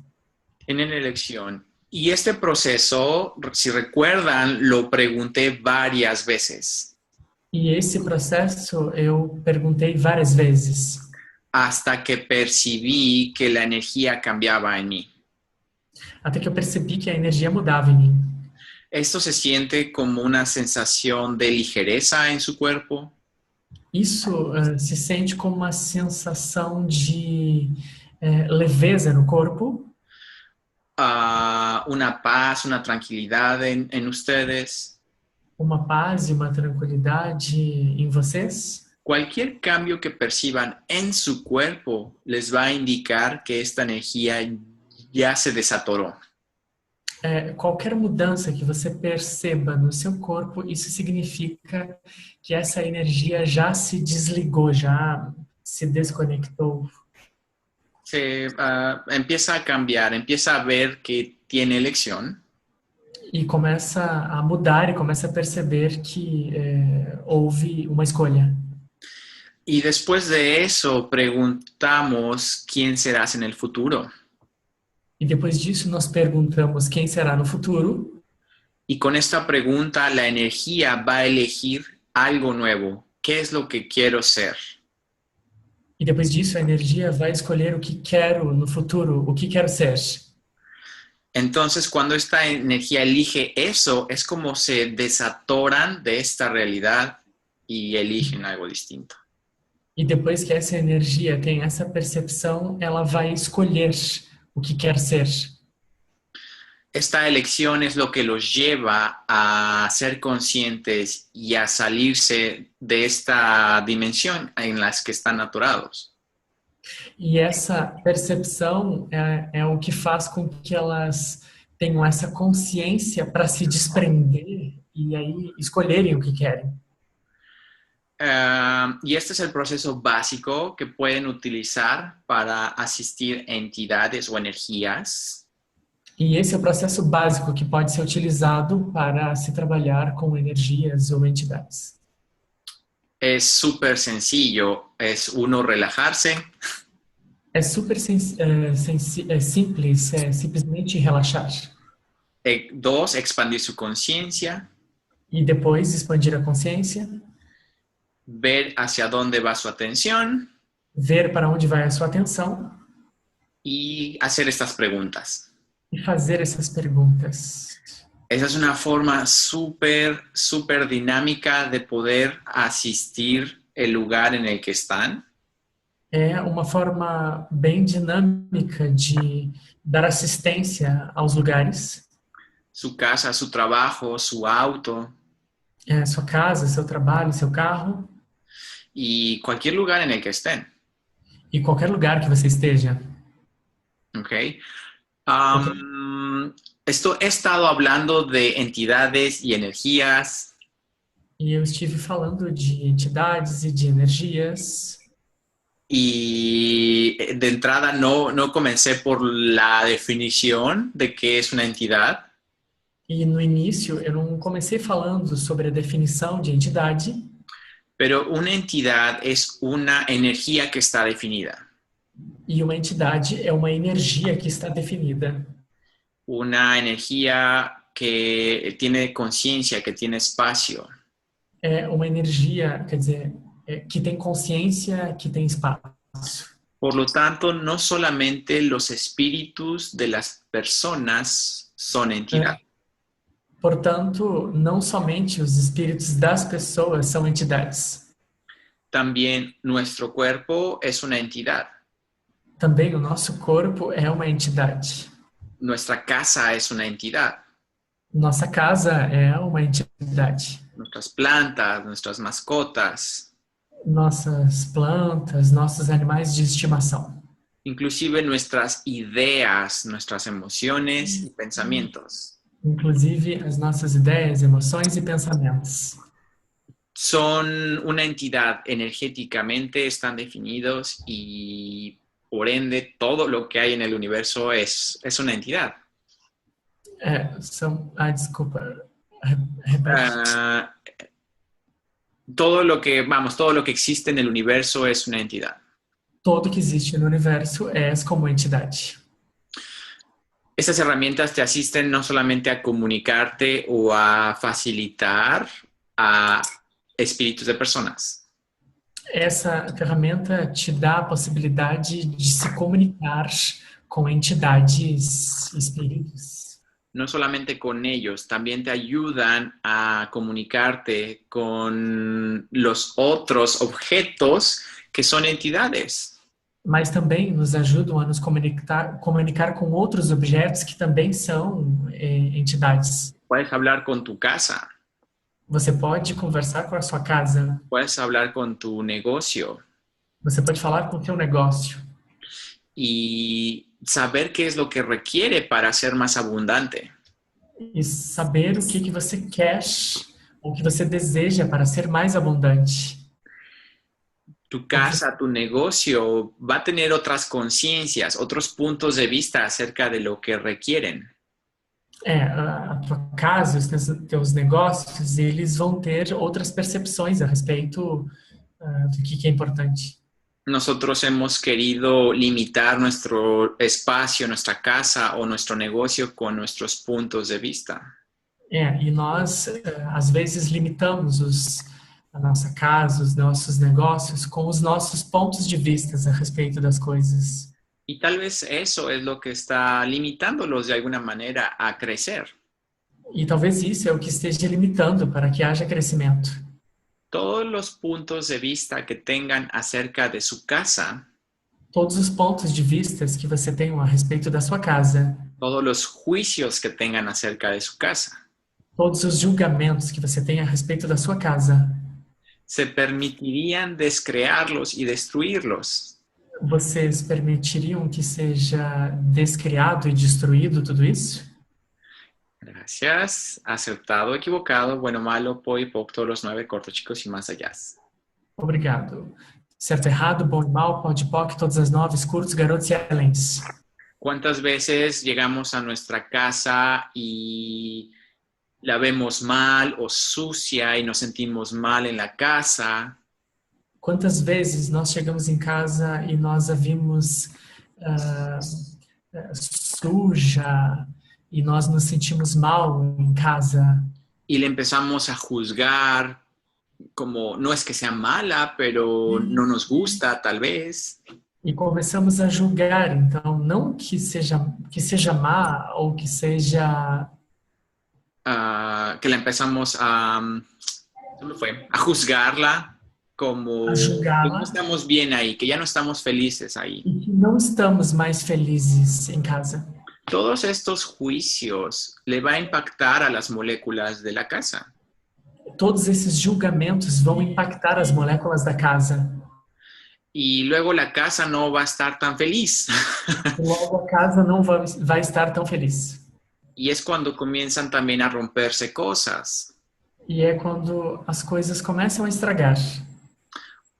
Tienen elección. Y este proceso, si recuerdan, lo pregunté varias veces. E esse processo eu perguntei várias vezes, Hasta que percibí que la energía cambiaba en mí. até que eu percebi que a energia mudava em mim. Esto se siente como una sensación de ligereza en su cuerpo, Isso se sente como uma sensação de leveza no corpo, una paz, una tranquilidad en ustedes. uma paz e uma tranquilidade em vocês. Cualquier cambio que perciban en su cuerpo les va a indicar que esta energía ya se desatoró. Qualquer mudança que você perceba no seu corpo, isso significa que essa energia já se desligou, já se desconectou. Empieza a cambiar, empieza a ver que tiene elección. E começa a mudar e começa a perceber que houve uma escolha. Y después de eso preguntamos quién serás en el futuro. E depois disso nós perguntamos quem será no futuro. Y con esta pregunta la energía va a elegir algo nuevo. ¿Qué es lo que quiero ser? E depois disso a energia vai escolher o que quero no futuro, o que quero ser. Entonces, cuando esta energía elige eso, es como se desatoran de esta realidad y eligen algo distinto. E depois que essa energia tem essa percepção, ela vai escolher o que quer ser. Esta elección es lo que los lleva a ser conscientes y a salirse de esta dimensión en las que están atorados. E essa percepção é o que faz com que elas tenham essa consciência para se desprender e aí escolherem o que querem. Y este es el proceso básico que pueden utilizar para asistir a entidades o energías. E esse é o processo básico que pode ser utilizado para se trabalhar com energias ou entidades. Es súper sencillo, es uno relajarse. É super simples, é simplesmente relaxar. Dos, expandir su conciencia. E depois expandir a consciência. Ver hacia dónde va su atención. Ver para onde vai a sua atenção. Y hacer estas preguntas. E fazer essas perguntas. Esa es una forma súper, súper dinámica de poder asistir el lugar en el que están. É uma forma bem dinâmica de dar assistência aos lugares. Su casa, su trabajo, su auto Sua casa, seu trabalho, seu carro y cualquier lugar en el que estén. e qualquer lugar que você esteja. ¿Ok? Ok? Esto he estado hablando de entidades y energías. E eu estive falando de entidades e de energias. Y de entrada no comencé por la definición de qué es una entidad, E no início eu não comecei falando sobre a definição de entidade, pero una entidad es una energía que está definida, e uma entidade é uma energia que está definida. una energía que tiene conciencia, que tiene espacio. É uma energia, quer dizer, que tem consciência, que tem espaço. Por lo tanto, no solamente los espíritus de las personas son entidad. Portanto, não somente os espíritos das pessoas são entidades. También nuestro cuerpo es una entidad. Também o nosso corpo é uma entidade. Nuestra casa es una entidad. Nossa casa é uma entidade. Nuestras plantas, nuestras mascotas, Nossas plantas, nossos animais de estimação. inclusive nuestras ideas, nuestras emociones y pensamientos. Inclusive as nossas ideias, emoções e pensamentos. Son una entidad energéticamente, están definidos y por ende todo lo que hay en el universo es una entidad. Desculpa. Repete. Todo lo que existe en el universo es una entidad. Todo que existe no universo é como entidade. Estas herramientas te asisten no solamente a comunicarte o a facilitar a espíritus de personas. Essa ferramenta te dá a possibilidade de se comunicar com entidades, espíritos. No solamente con ellos, también te ayudan a comunicarte con los otros objetos que son entidades. Mas também nos ajudam a nos comunicar com outros objetos que também são entidades. Puedes hablar con tu casa. Você pode conversar com a sua casa. Puedes hablar con tu negocio. Você pode falar com o seu negócio. Y saber qué es lo que requiere para ser más abundante. E saber o que você quer, o que você deseja para ser mais abundante. Tu casa, tu negocio va a tener otras conciencias, otros puntos de vista acerca de lo que requieren. A tua casa, os teus negócios, eles vão ter outras percepções a respeito do que é importante. Nosotros hemos querido limitar nuestro espacio, nuestra casa o nuestro negocio con nuestros puntos de vista. E nós, às vezes, limitamos a nossa casa, os nossos negócios com os nossos pontos de vista a respeito das coisas. Y tal vez eso es lo que está limitándolos de alguna manera a crecer. E talvez isso é o que esteja limitando para que haja crescimento. Todos los puntos de vista que tengan acerca de su casa, Todos os pontos de vista que você tem a respeito da sua casa, todos los juicios que tengan acerca de su casa, todos os julgamentos que você tem a respeito da sua casa, se permitirían descrearlos y destruirlos. vocês permitiriam que seja descriado e destruído tudo isso? Gracias. Acertado, equivocado, bueno, malo, poi, poc, todos los 9, corto, chicos y más allá. Obrigado. Certo, errado, bom e mal, pode, poc, todas as 9, curtos, garotos e excelentes. ¿Cuántas veces llegamos a nuestra casa y la vemos mal o sucia y nos sentimos mal en la casa? Quantas vezes nós chegamos em casa e nós a vimos suja e nós nos sentimos mal em casa? Y le empezamos a juzgar como, no es que sea mala, pero no nos gusta tal vez. E começamos a julgar, então, não que seja má ou que seja que la empezamos a juzgarla como a que no julgá-la estamos bien ahí, que ya no estamos felices ahí. e que não estamos mais felizes em casa. Todos estos juicios le va a impactar a las moléculas de la casa. Todos esses julgamentos vão impactar as moléculas da casa. Y luego la casa no va a estar tan feliz. Logo a casa não vai estar tão feliz. Y es cuando comienzan también a romperse cosas. E é quando as coisas começam a estragar.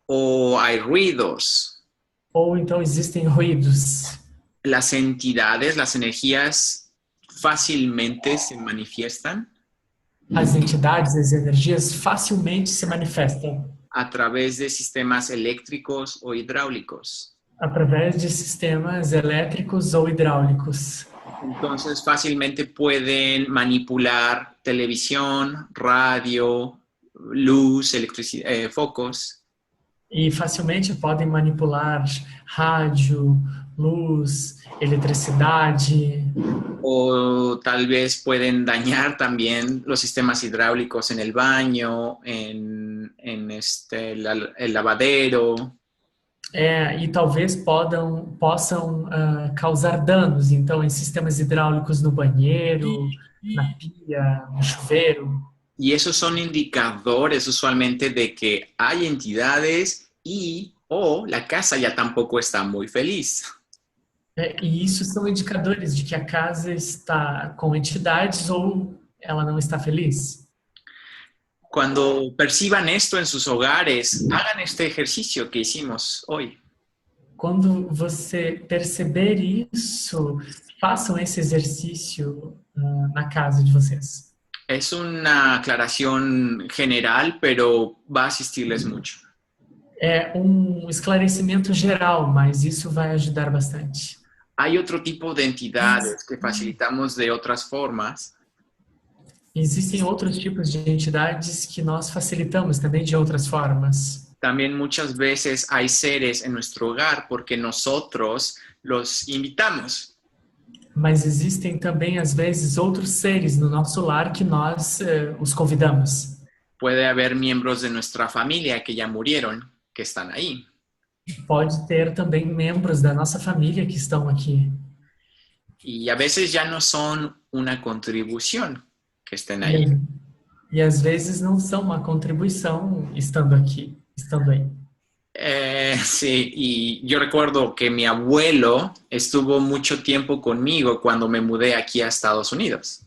O hay ruidos. Ou então existem ruídos. Las entidades, las energías fácilmente se manifiestan As entidades, as energias facilmente se manifestam a través de sistemas eléctricos o hidráulicos. através de sistemas elétricos ou hidráulicos. Entonces fácilmente pueden manipular televisión, radio, luz, electricidad, focos. E facilmente podem manipular rádio, luz, eletricidade. O tal vez pueden dañar también los sistemas hidráulicos en el baño, en el lavadero. E talvez possam causar danos, então, em sistemas hidráulicos no banheiro, na pia, no chuveiro. Y esos son indicadores usualmente de que hay entidades o la casa ya tampoco está muy feliz. E isso são indicadores de que a casa está com entidades ou ela não está feliz. Cuando perciban esto en sus hogares, hagan este ejercicio que hicimos hoy. Quando você perceber isso, façam esse exercício na casa de vocês. Es una aclaración general, pero va a asistirles mucho. É esclarecimento geral, mas isso vai ajudar bastante. Hay otro tipo de entidades que facilitamos de otras formas. Existem outros tipos de entidades que nós facilitamos também de outras formas. También muchas veces hay seres en nuestro hogar porque nosotros los invitamos. Mas existem também, às vezes, outros seres no nosso lar que nós os convidamos. Puede haber miembros de nuestra familia que ya murieron, que están ahí. Pode ter também membros da nossa família que estão aqui. Y a veces ya no son una contribución que estén ahí. E às vezes não são uma contribuição estando aqui, estando aí. Sí, y yo recuerdo que mi abuelo estuvo mucho tiempo conmigo cuando me mudé aquí a Estados Unidos.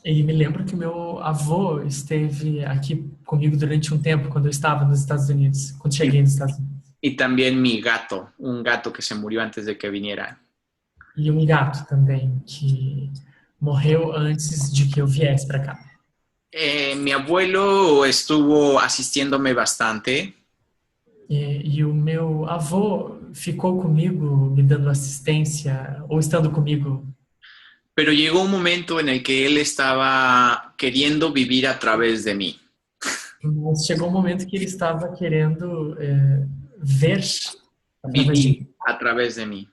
E me lembro que meu avô esteve aqui comigo durante um tempo quando eu estava nos Estados Unidos, quando cheguei nos Estados Unidos. Y también mi gato, un gato que se murió antes de que viniera. E um gato também, que morreu antes de que eu viesse para cá. Mi abuelo estuvo asistiéndome bastante. E o meu avô ficou comigo, me dando assistência, ou estando comigo. Pero llegó un momento en el que él estaba queriendo vivir a través de mí. Mas chegou um momento que ele estava querendo ver Vivir a través de mí.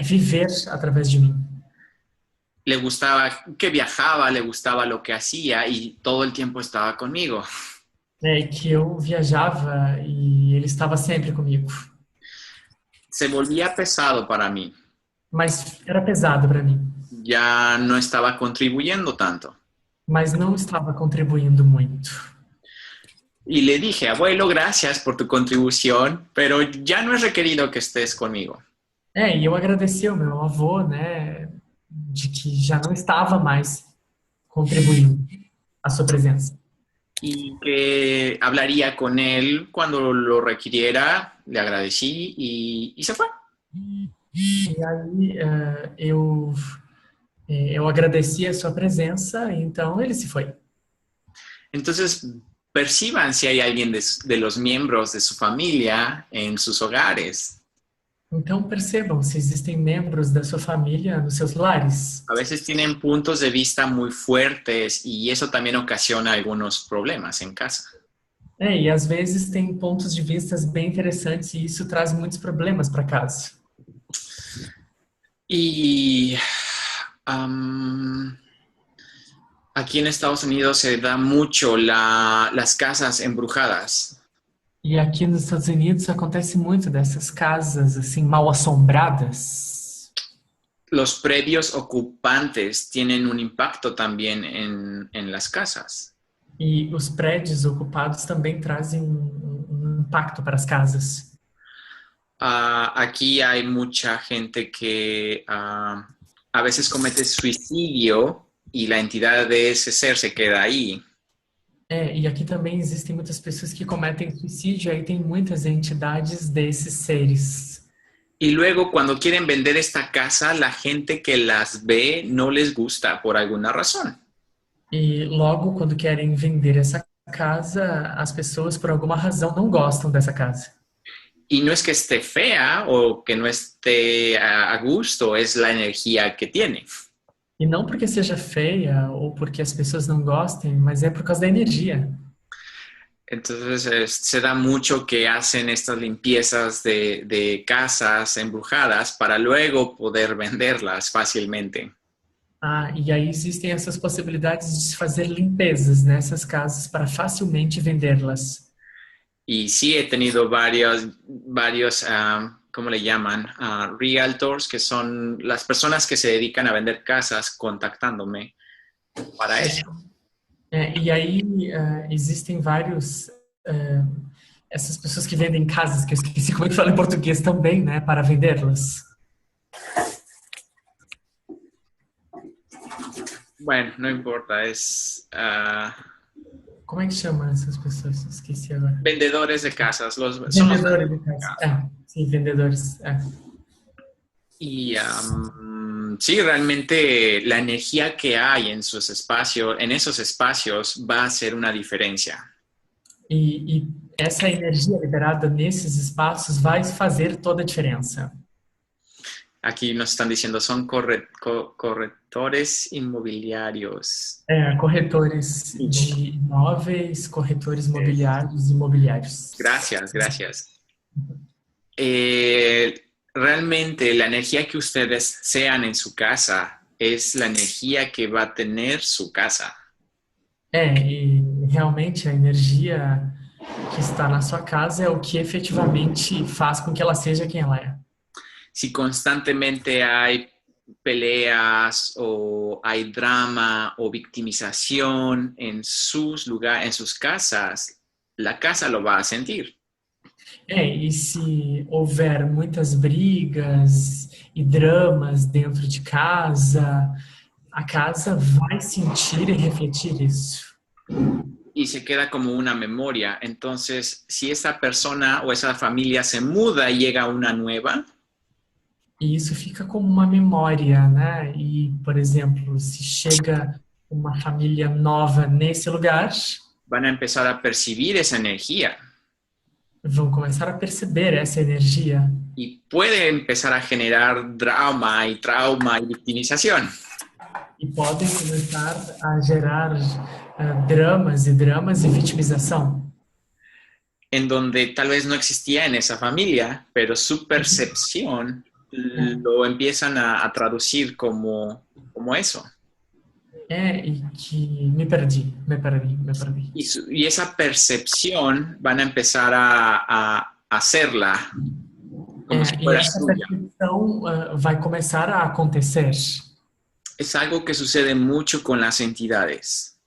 Viver através de mim. Le gustaba que viajaba, le gustaba lo que hacía y todo el tiempo estaba conmigo. Que eu viajava e ele estava sempre comigo. Se volvía pesado para mí. Mas era pesado para mim. Ya no estaba contribuyendo tanto. Mas não estava contribuindo muito. Y le dije, abuelo, gracias por tu contribución, pero ya no es requerido que estés conmigo. E eu agradeci ao meu avô, né, de que já não estava mais contribuindo a sua presença. Y que hablaría con él cuando lo requiriera, le agradecí y se fue. E aí eu agradeci a sua presença, então ele se foi. Entonces, perciban si hay alguien de los miembros de su familia en sus hogares. Então percebam se existem membros da sua família nos seus lares. A veces tienen puntos de vista muy fuertes y eso también ocasiona algunos problemas en casa. E às vezes tem pontos de vista bem interessantes e isso traz muitos problemas para casa. Y Aquí en Estados Unidos se da mucho las casas embrujadas. E aqui nos Estados Unidos acontece muito dessas casas assim mal assombradas. Los predios ocupantes tienen un impacto también en las casas. E os prédios ocupados também trazem um impacto para as casas. Aquí hay mucha gente que a veces comete suicidio y la entidad de ese ser se queda ahí. E aqui também existem muitas pessoas que cometem suicídio, aí tem muitas entidades desses seres. Y luego cuando quieren vender esta casa, la gente que las ve no les gusta por alguna razón. E logo, quando querem vender essa casa, as pessoas, por alguma razão, não gostam dessa casa. Y no es que esté fea o que no esté a gusto, es la energía que tiene. E não porque seja feia ou porque as pessoas não gostem, mas é por causa da energia. Entonces se da mucho que hacen estas limpiezas de casas embrujadas para luego poder venderlas fácilmente. E aí existem essas possibilidades de se fazer limpezas nessas casas para facilmente vendê-las. Y sí he tenido varios ¿cómo le llaman? Realtors, que son las personas que se dedican a vender casas contactándome para eso. E aí existem vários... essas pessoas que vendem casas, que eu esqueci como é que fala em português também, né? Para vendê-las. Bueno, no importa, es... Como é que chama essas pessoas? Esqueci agora. vendedores de casas. Vendedores de casas. Sí, vendedores. Y sí, realmente la energía que hay en esos espacios va a hacer una diferencia. E essa energia liberada nesses espaços vai fazer toda a diferença. Aquí nos están diciendo, son corretores inmobiliarios. Corretores de imóveis, corretores imobiliários. Gracias. Realmente la energía que ustedes sean en su casa es la energía que va a tener su casa. E realmente a energia que está na sua casa é o que efetivamente faz com que ela seja quem ela é. Si constantemente hay peleas o hay drama o victimización en sus casas, la casa lo va a sentir. E se houver muitas brigas e dramas dentro de casa, a casa vai sentir e refletir isso. Y se queda como una memoria. Entonces, si esa persona o esa familia se muda y llega una nueva, e isso fica como uma memória, né? E, por exemplo, se chega uma família nova nesse lugar, van a empezar a percibir esa energía. Vão começar a perceber essa energia. Y puede empezar a generar trauma y victimización. E podem começar a gerar dramas e vitimização. En donde tal vez no existía en esa familia, pero su percepción lo empiezan a traducir como eso. Y que me perdí. Y esa percepción van a empezar a hacerla como si fuera suya. Percepção vai começar a acontecer. Es algo que sucede mucho con las entidades.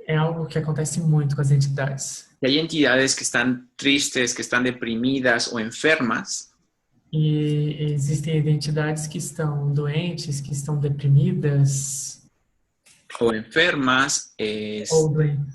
É algo que acontece muito com as entidades. Y hay entidades que están tristes, que están deprimidas o enfermas. E existem identidades que estão doentes, que estão deprimidas. O enfermas. Ou doentes.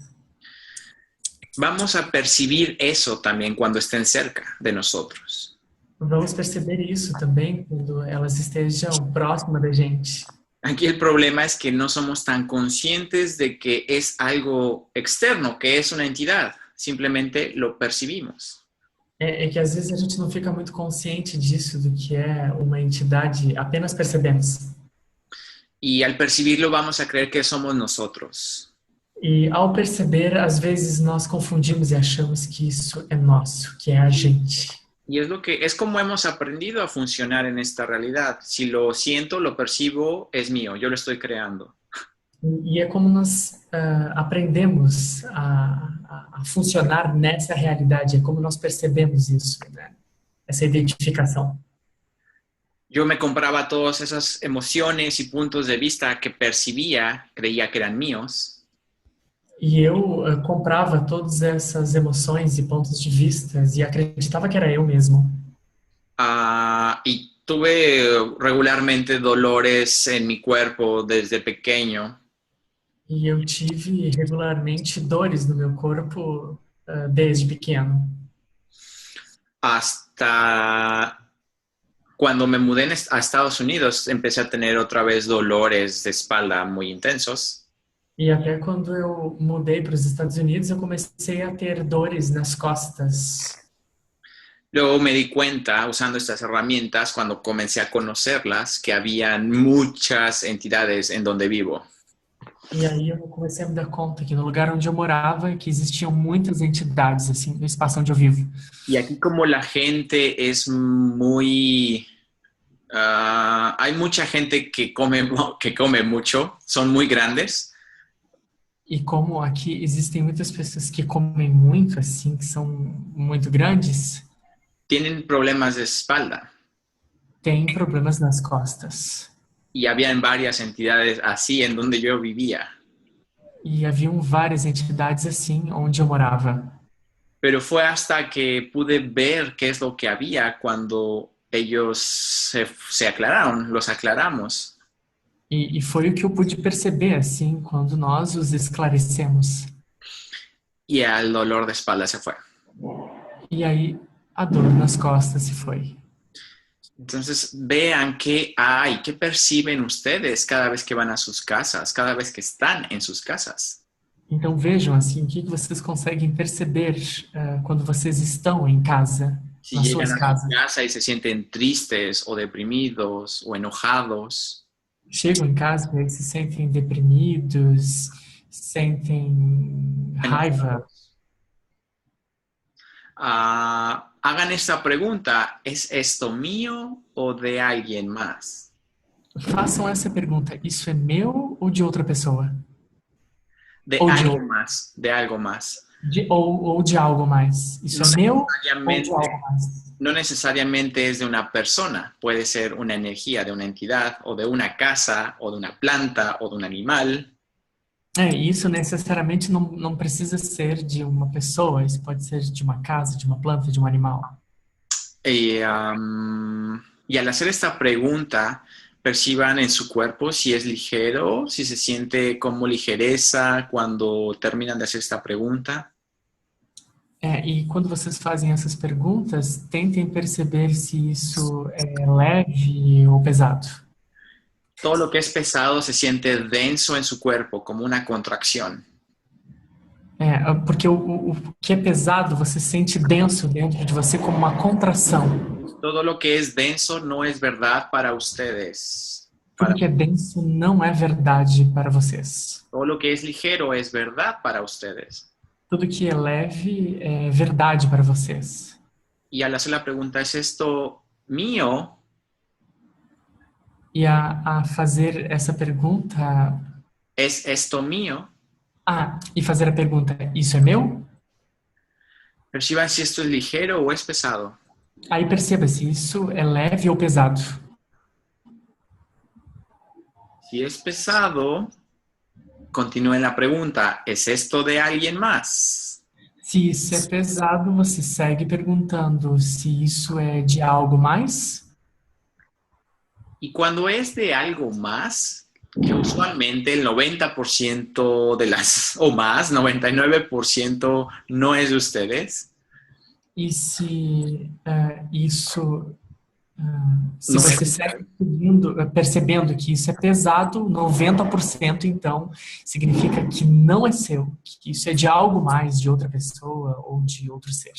Vamos a percibir eso también cuando estén cerca de nosotros. Vamos perceber isso também quando elas estejam próximas da gente. Aquí el problema es que no somos tan conscientes de que es algo externo, que es una entidad. Simplemente lo percibimos. É que às vezes a gente não fica muito consciente disso, do que é uma entidade, apenas percebemos. Y al percibirlo vamos a creer que somos nosotros. E ao perceber, às vezes nós confundimos e achamos que isso é nosso, que é a gente. Y es como hemos aprendido a funcionar en esta realidad. Si lo siento, lo percibo, es mío, yo lo estoy creando. E é como nós aprendemos a funcionar nessa realidade, é como nós percebemos isso, né? Essa identificação. Yo me compraba todas esas emociones y puntos de vista que percibía, creía que eran míos, E eu comprava todas essas emoções e pontos de vistas e acreditava que era eu mesmo. y tuve regularmente dolores en mi cuerpo desde pequeño, E eu tive regularmente dores no meu corpo desde pequeno. hasta cuando me mudé a Estados Unidos, empecé a tener otra vez dolores de espalda muy intensos. E até quando eu mudei para os Estados Unidos, eu comecei a ter dores nas costas. Luego me di cuenta, usando estas herramientas, cuando comencé a conocerlas, que habían muchas entidades en donde vivo. E aí eu comecei a me dar conta que no lugar onde eu morava, que existiam muitas entidades, assim, no espaço onde eu vivo. Y aquí como la gente es muy... hay mucha gente que come mucho, son muy grandes. E como aqui existem muitas pessoas que comem muito, assim, que são muito grandes, Tienen problemas de espalda. têm problemas nas costas. Y habían varias entidades así en donde yo vivía. E haviam várias entidades assim onde eu morava. Pero fue hasta que pude ver qué es lo que había cuando ellos se aclararon, los aclaramos. E foi o que eu pude perceber, assim, quando nós os esclarecemos. Y el dolor de espalda se fue. E aí a dor nas costas se foi. Entonces vean qué hay, qué perciben ustedes cada vez que van a sus casas, cada vez que están en sus casas. Então vejam, assim, o que vocês conseguem perceber quando vocês estão em casa, Si nas llegan suas a su casas. casa y se sienten tristes o deprimidos o enojados, Chegam em casa e aí se sentem deprimidos, sentem raiva. hagan esta pregunta, ¿es esto mío o de alguien más? Façam essa pergunta: isso é meu ou de outra pessoa? De Ou de, algo más, de algo más. ou de algo mais? Isso No é meu ou de necesariamente, algo mais? no necesariamente es de una persona, puede ser una energía de una entidad o de una casa o de una planta o de un animal. Isso necessariamente não precisa ser de uma pessoa, isso pode ser de uma casa, de uma planta, de um animal. Y al hacer esta pregunta, perciban en su cuerpo si es ligero, si se siente como ligereza cuando terminan de hacer esta pregunta. E quando vocês fazem essas perguntas, tentem perceber se isso é leve ou pesado. Todo lo que es pesado se siente denso en su cuerpo, como una contracción. Porque o que é pesado você sente denso dentro de você como uma contração. Todo lo que es denso no es verdad para ustedes. Tudo que é denso não é verdade para vocês. Todo lo que es ligero es verdad para ustedes. Tudo que é leve é verdade para vocês. Y al hacer la pregunta, ¿es esto mío? E a fazer essa pergunta... ¿Es esto mío? E fazer a pergunta, isso é meu? Perciban si esto es ligero o es pesado. Aí perceba se isso é leve ou pesado. Si es pesado, continúen la pregunta, ¿es esto de alguien más? Se isso é pesado, você segue perguntando se isso é de algo mais. Y cuando es de algo más, que usualmente el 90% de las, o más, 99% no es de ustedes. E se isso... se Não você é- segue percebendo que isso é pesado, 90%, então, significa que não é seu, que isso é de algo mais, de outra pessoa ou de outro ser.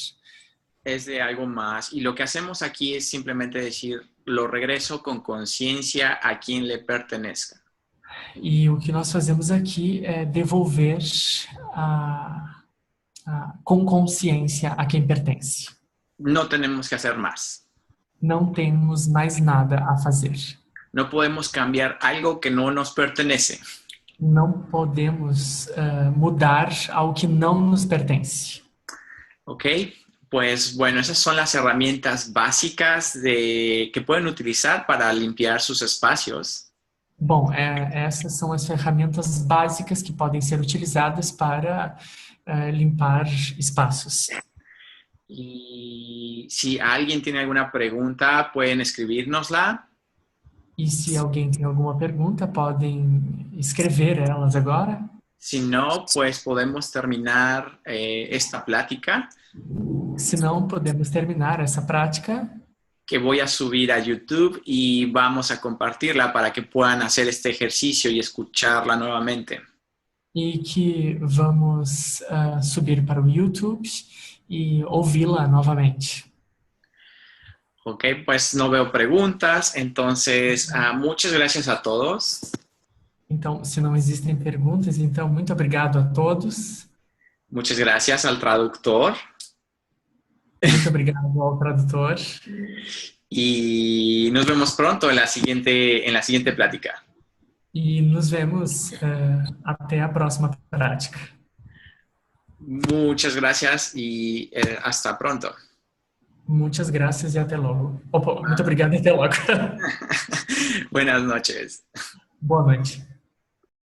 Es de algo más. Y lo que hacemos aquí es simplemente decir, lo regreso con conciencia a quien le pertenezca. E o que nós fazemos aqui é devolver com consciência a quem pertence. No tenemos que hacer más. Não temos mais nada a fazer. No podemos cambiar algo que no nos pertenece. Não podemos mudar algo que não nos pertence. ¿Ok? Pues bueno, esas son las herramientas básicas que pueden utilizar para limpiar sus espacios. Bom, essas são as ferramentas básicas que podem ser utilizadas para limpar espaços. Y si alguien tiene alguna pregunta, pueden escribirnosla. E se alguém tem alguma pergunta, podem escrever elas agora. Si no, pues podemos terminar esta plática Se não, podemos terminar essa prática que voy a subir a YouTube y vamos a compartirla para que puedan hacer este ejercicio y escucharla nuevamente. e que vamos subir para o YouTube e ouvi-la novamente. Ok, pues no veo preguntas, entonces muchas gracias a todos. Então, se não existem perguntas, então muito obrigado a todos. Muchas gracias al traductor. Muito obrigado ao tradutor. Y nos vemos pronto en la siguiente plática. E nos vemos até a próxima prática. Muchas gracias y hasta pronto. Muitas graças e até logo. Opa, muito obrigado e até logo. Buenas noches. Boa noite.